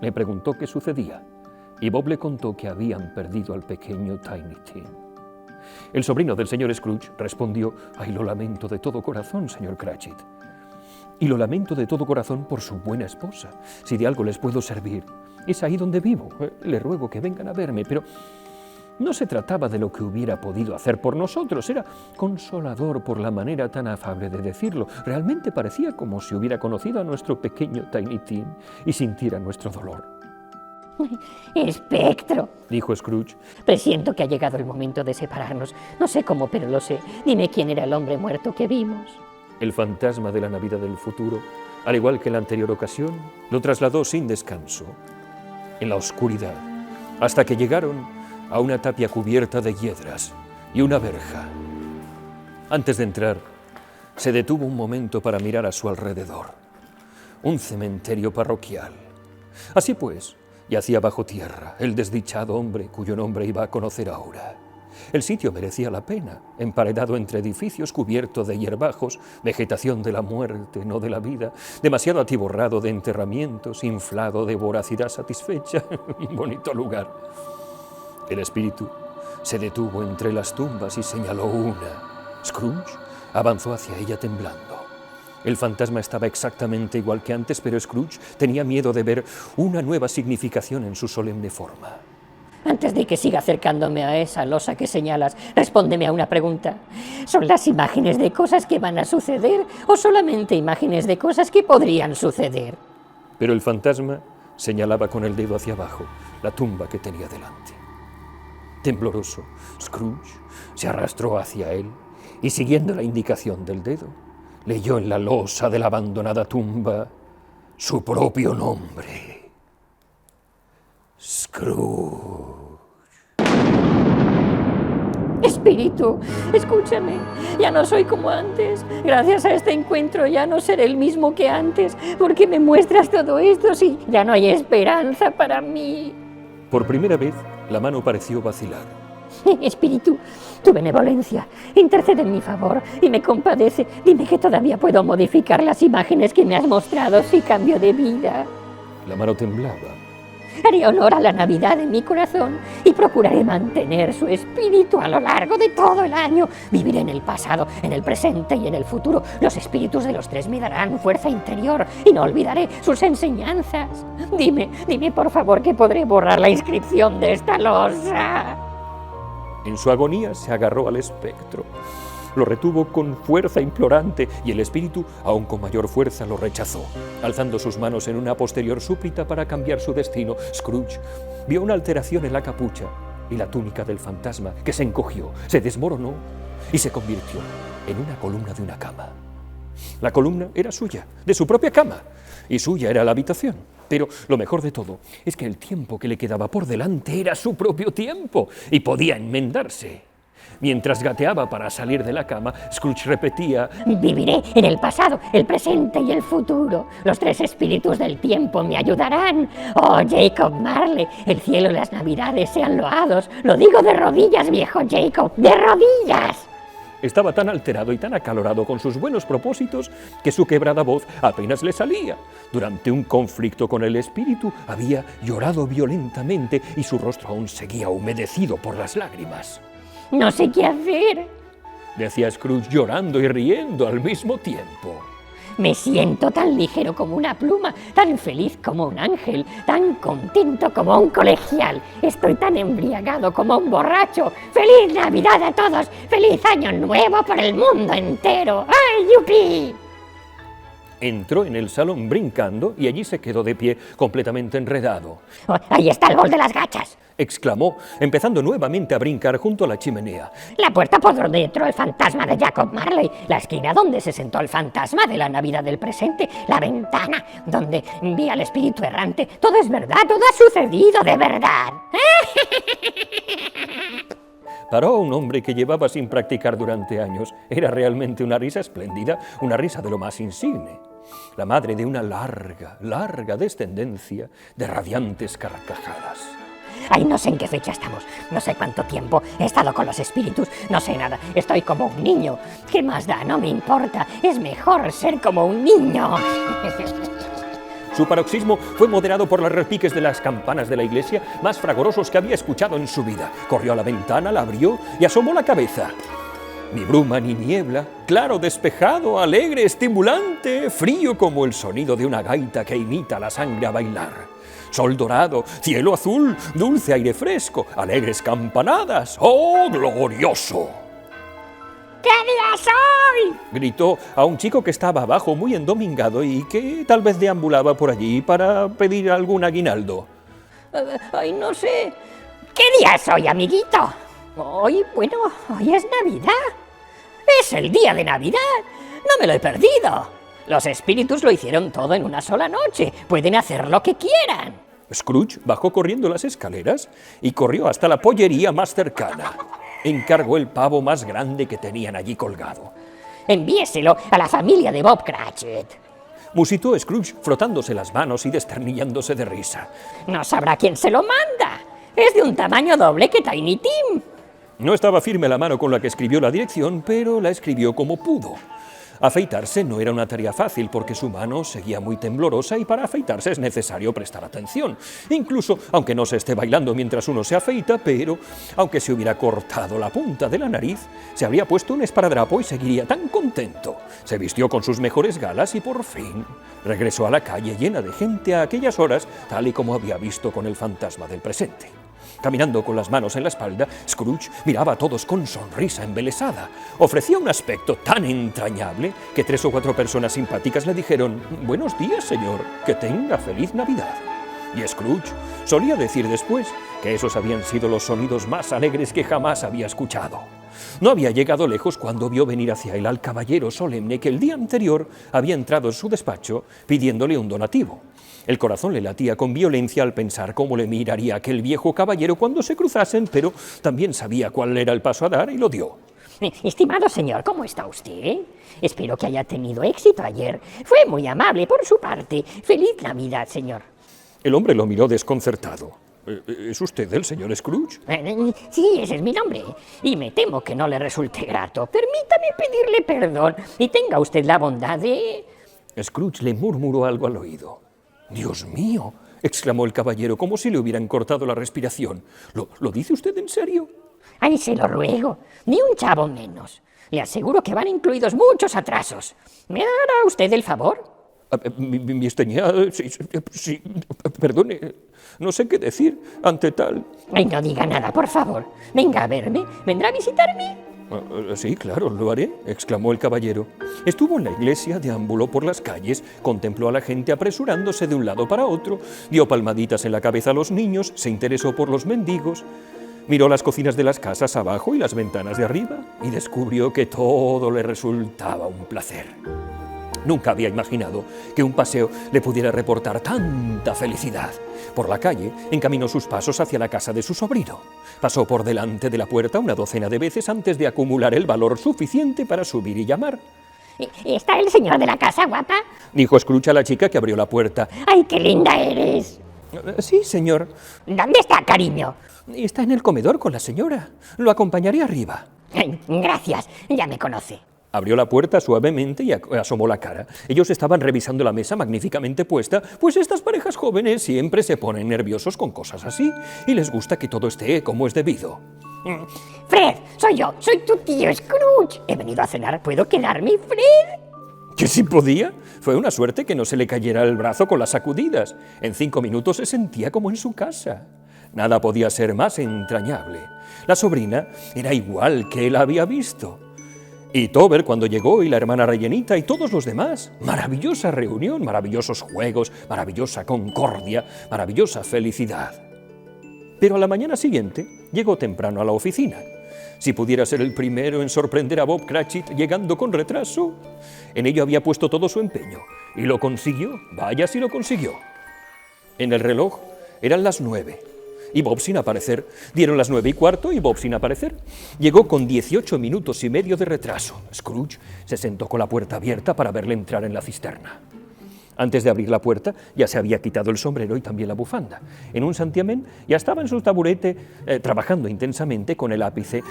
B: Le preguntó qué sucedía y Bob le contó que habían perdido al pequeño Tiny Tim. El sobrino del señor Scrooge respondió: «Ay, lo lamento de todo corazón, señor Cratchit. Y lo lamento de todo corazón por su buena esposa. Si de algo les puedo servir, es ahí donde vivo. Le ruego que vengan a verme». Pero no se trataba de lo que hubiera podido hacer por nosotros. Era consolador por la manera tan afable de decirlo. Realmente parecía como si hubiera conocido a nuestro pequeño Tiny Tim y sintiera nuestro dolor.
E: Espectro.
D: dijo Scrooge.
E: Presiento que ha llegado el momento de separarnos. No sé cómo, pero lo sé. Dime quién era el hombre muerto que vimos.
D: El fantasma de la Navidad del futuro, al igual que en la anterior ocasión, lo trasladó sin descanso, en la oscuridad, hasta que llegaron a una tapia cubierta de hiedras y una verja. Antes de entrar, se detuvo un momento para mirar a su alrededor. Un cementerio parroquial. Así pues, yacía bajo tierra el desdichado hombre cuyo nombre iba a conocer ahora. El sitio merecía la pena, emparedado entre edificios, cubierto de hierbajos, vegetación de la muerte, no de la vida, demasiado atiborrado de enterramientos, inflado de voracidad satisfecha. Un bonito lugar. El espíritu se detuvo entre las tumbas y señaló una. Scrooge avanzó hacia ella temblando. El fantasma estaba exactamente igual que antes, pero Scrooge tenía miedo de ver una nueva significación en su solemne forma.
E: Antes de que siga acercándome a esa losa que señalas, respóndeme a una pregunta. ¿Son las imágenes de cosas que van a suceder o solamente imágenes de cosas que podrían suceder?
D: Pero el fantasma señalaba con el dedo hacia abajo la tumba que tenía delante. Tembloroso, Scrooge se arrastró hacia él y, siguiendo la indicación del dedo, leyó en la losa de la abandonada tumba su propio nombre. Scrooge.
E: Espíritu, escúchame, ya no soy como antes. Gracias a este encuentro ya no seré el mismo que antes, porque me muestras todo esto, sí, ya no hay esperanza para mí.
D: Por primera vez, la mano pareció vacilar.
E: Espíritu, tu benevolencia, intercede en mi favor y me compadece. Dime que todavía puedo modificar las imágenes que me has mostrado si cambio de vida.
D: La mano temblaba.
E: Haré honor a la Navidad en mi corazón y procuraré mantener su espíritu a lo largo de todo el año. Viviré en el pasado, en el presente y en el futuro. Los espíritus de los tres me darán fuerza interior y no olvidaré sus enseñanzas. Dime por favor que podré borrar la inscripción de esta losa.
D: En su agonía se agarró al espectro. Lo retuvo con fuerza implorante y el espíritu, aún con mayor fuerza, lo rechazó. Alzando sus manos en una posterior súplica para cambiar su destino, Scrooge vio una alteración en la capucha y la túnica del fantasma, que se encogió, se desmoronó y se convirtió en una columna de una cama. La columna era suya, de su propia cama, y suya era la habitación. Pero lo mejor de todo es que el tiempo que le quedaba por delante era su propio tiempo y podía enmendarse. Mientras gateaba para salir de la cama, Scrooge repetía:
E: viviré en el pasado, el presente y el futuro. Los tres espíritus del tiempo me ayudarán. Oh, Jacob Marley, el cielo y las navidades sean loados. Lo digo de rodillas, viejo Jacob, de rodillas.
D: Estaba tan alterado y tan acalorado con sus buenos propósitos que su quebrada voz apenas le salía. Durante un conflicto con el espíritu había llorado violentamente y su rostro aún seguía humedecido por las lágrimas.
E: No sé qué hacer.
D: Decía Scrooge llorando y riendo al mismo tiempo.
E: Me siento tan ligero como una pluma, tan feliz como un ángel, tan contento como un colegial. Estoy tan embriagado como un borracho. ¡Feliz Navidad a todos! ¡Feliz Año Nuevo por el mundo entero! ¡Ay, yupi!
D: Entró en el salón brincando y allí se quedó de pie, completamente enredado.
E: Oh, ¡ahí está el bol de las gachas!
D: Exclamó, empezando nuevamente a brincar junto a la chimenea.
E: La puerta por donde entró el fantasma de Jacob Marley, la esquina donde se sentó el fantasma de la Navidad del presente, la ventana donde vi al espíritu errante. Todo es verdad, todo ha sucedido de verdad.
D: Paró un hombre que llevaba sin practicar durante años. Era realmente una risa espléndida, una risa de lo más insigne. La madre de una larga descendencia de radiantes carcajadas.
E: Ay, no sé en qué fecha estamos, no sé cuánto tiempo he estado con los espíritus, no sé nada, estoy como un niño. ¿Qué más da? No me importa, es mejor ser como un niño.
D: Su paroxismo fue moderado por los repiques de las campanas de la iglesia más fragorosos que había escuchado en su vida. Corrió a la ventana, la abrió y asomó la cabeza. Ni bruma ni niebla, claro, despejado, alegre, estimulante, frío como el sonido de una gaita que imita la sangre a bailar. Sol dorado, cielo azul, dulce aire fresco, alegres campanadas. ¡Oh, glorioso!
E: ¿Qué día soy?
D: Gritó a un chico que estaba abajo muy endomingado y que tal vez deambulaba por allí para pedir algún aguinaldo.
E: Ay, no sé. ¿Qué día es hoy, amiguito? Hoy es Navidad. Es el día de Navidad. No me lo he perdido. Los espíritus lo hicieron todo en una sola noche. Pueden hacer lo que quieran.
D: Scrooge bajó corriendo las escaleras y corrió hasta la pollería más cercana. Encargó el pavo más grande que tenían allí colgado.
E: Envíeselo a la familia de Bob Cratchit.
D: Musitó Scrooge frotándose las manos y desternillándose de risa.
E: No sabrá quién se lo manda. Es de un tamaño doble que Tiny Tim.
D: No estaba firme la mano con la que escribió la dirección, pero la escribió como pudo. Afeitarse no era una tarea fácil porque su mano seguía muy temblorosa y para afeitarse es necesario prestar atención. Incluso aunque no se esté bailando mientras uno se afeita, pero aunque se hubiera cortado la punta de la nariz, se habría puesto un esparadrapo y seguiría tan contento. Se vistió con sus mejores galas y por fin regresó a la calle llena de gente a aquellas horas, tal y como había visto con el fantasma del presente. Caminando con las manos en la espalda, Scrooge miraba a todos con sonrisa embelesada. Ofrecía un aspecto tan entrañable que 3 o 4 personas simpáticas le dijeron: «Buenos días, señor, que tenga feliz Navidad». Y Scrooge solía decir después que esos habían sido los sonidos más alegres que jamás había escuchado. No había llegado lejos cuando vio venir hacia él al caballero solemne que el día anterior había entrado en su despacho pidiéndole un donativo. El corazón le latía con violencia al pensar cómo le miraría aquel viejo caballero cuando se cruzasen, pero también sabía cuál era el paso a dar y lo dio.
E: Estimado señor, ¿cómo está usted? Espero que haya tenido éxito ayer. Fue muy amable por su parte. Feliz Navidad, señor.
D: El hombre lo miró desconcertado. ¿Es usted el señor Scrooge?
E: Sí, ese es mi nombre. Y me temo que no le resulte grato. Permítame pedirle perdón y tenga usted la bondad de...
D: Scrooge le murmuró algo al oído. «Dios mío», exclamó el caballero, como si le hubieran cortado la respiración. ¿Lo dice usted en serio?
E: Ay, se lo ruego, ni un chavo menos. Le aseguro que van incluidos muchos atrasos. ¿Me dará usted el favor?
D: Mi estañada, sí, perdone, no sé qué decir ante tal.
E: Ay, no diga nada, por favor. Venga a verme, ¿vendrá a visitarme?
D: Sí, claro, lo haré, exclamó el caballero. Estuvo en la iglesia, deambuló por las calles, contempló a la gente apresurándose de un lado para otro, dio palmaditas en la cabeza a los niños, se interesó por los mendigos, miró las cocinas de las casas abajo y las ventanas de arriba y descubrió que todo le resultaba un placer. Nunca había imaginado que un paseo le pudiera reportar tanta felicidad. Por la calle encaminó sus pasos hacia la casa de su sobrino. Pasó por delante de la puerta una docena de veces antes de acumular el valor suficiente para subir y llamar.
E: ¿Está el señor de la casa, guapa?
D: Dijo Scrooge a la chica que abrió la puerta.
E: ¡Ay, qué linda eres!
D: Sí, señor.
E: ¿Dónde está, cariño?
D: Está en el comedor con la señora. Lo acompañaré arriba.
E: Ay, gracias, ya me conoce.
D: Abrió la puerta suavemente y asomó la cara. Ellos estaban revisando la mesa magníficamente puesta, pues estas parejas jóvenes siempre se ponen nerviosos con cosas así y les gusta que todo esté como es debido.
E: Fred, soy yo, soy tu tío Scrooge. He venido a cenar, ¿puedo quedarme, Fred?
D: ¿Que sí podía? Fue una suerte que no se le cayera el brazo con las sacudidas. En 5 minutos se sentía como en su casa. Nada podía ser más entrañable. La sobrina era igual que él había visto. Y Tober cuando llegó, y la hermana rellenita y todos los demás. Maravillosa reunión, maravillosos juegos, maravillosa concordia, maravillosa felicidad. Pero a la mañana siguiente llegó temprano a la oficina. Si pudiera ser el primero en sorprender a Bob Cratchit llegando con retraso, en ello había puesto todo su empeño. Y lo consiguió, vaya si lo consiguió. En el reloj eran las 9. Y Bob sin aparecer. Dieron las 9:15 y Bob sin aparecer. Llegó con 18 minutos y medio de retraso. Scrooge se sentó con la puerta abierta para verle entrar en la cisterna. Antes de abrir la puerta ya se había quitado el sombrero y también la bufanda. En un santiamén ya estaba en su taburete trabajando intensamente con el ápice,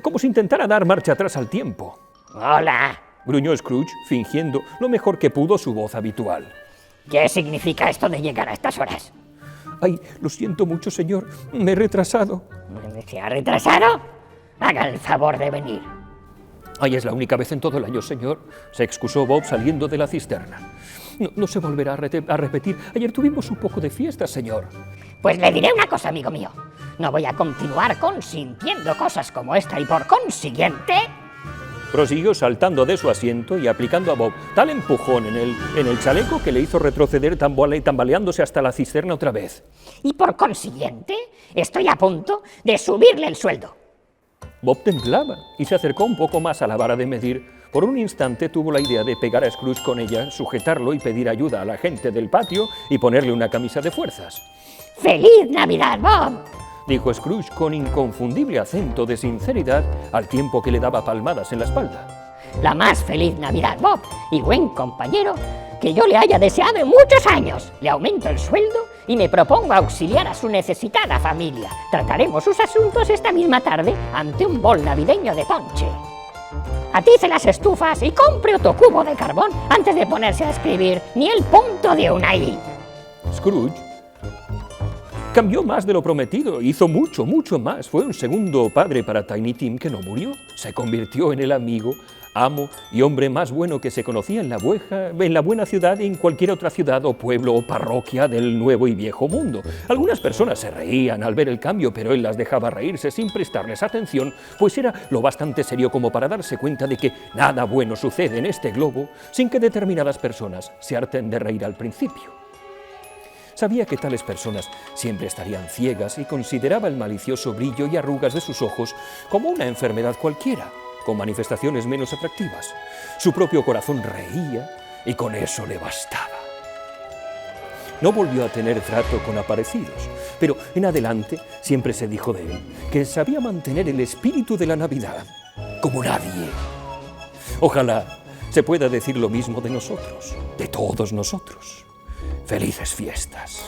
D: como si intentara dar marcha atrás al tiempo.
E: ¡Hola!
D: Gruñó Scrooge, fingiendo lo mejor que pudo su voz habitual.
E: ¿Qué significa esto de llegar a estas horas?
D: Ay, lo siento mucho, señor. Me he retrasado.
E: ¿Se ha retrasado? Haga el favor de venir.
D: Ay, es la única vez en todo el año, señor. Se excusó Bob saliendo de la cisterna. No se volverá a repetir. Ayer tuvimos un poco de fiesta, señor.
E: Pues le diré una cosa, amigo mío. No voy a continuar consintiendo cosas como esta y por consiguiente...
D: prosiguió saltando de su asiento y aplicando a Bob tal empujón en el chaleco que le hizo retroceder tambaleándose hasta la cisterna otra vez.
E: Y por consiguiente, estoy a punto de subirle el sueldo.
D: Bob temblaba y se acercó un poco más a la vara de medir. Por un instante tuvo la idea de pegar a Scrooge con ella, sujetarlo y pedir ayuda a la gente del patio y ponerle una camisa de fuerzas.
E: ¡Feliz Navidad, Bob!
D: Dijo Scrooge con inconfundible acento de sinceridad al tiempo que le daba palmadas en la espalda.
E: La más feliz Navidad, Bob, y buen compañero que yo le haya deseado en muchos años. Le aumento el sueldo y me propongo auxiliar a su necesitada familia. Trataremos sus asuntos esta misma tarde ante un bol navideño de ponche. Atice las estufas y compre otro cubo de carbón antes de ponerse a escribir ni el punto de una I.
D: Scrooge cambió más de lo prometido, hizo mucho, mucho más. Fue un segundo padre para Tiny Tim que no murió. Se convirtió en el amigo, amo y hombre más bueno que se conocía en la buena ciudad y en cualquier otra ciudad o pueblo o parroquia del nuevo y viejo mundo. Algunas personas se reían al ver el cambio, pero él las dejaba reírse sin prestarles atención, pues era lo bastante serio como para darse cuenta de que nada bueno sucede en este globo sin que determinadas personas se harten de reír al principio. Sabía que tales personas siempre estarían ciegas y consideraba el malicioso brillo y arrugas de sus ojos como una enfermedad cualquiera, con manifestaciones menos atractivas. Su propio corazón reía y con eso le bastaba. No volvió a tener trato con aparecidos, pero en adelante siempre se dijo de él que sabía mantener el espíritu de la Navidad como nadie. Ojalá se pueda decir lo mismo de nosotros, de todos nosotros. ¡Felices fiestas!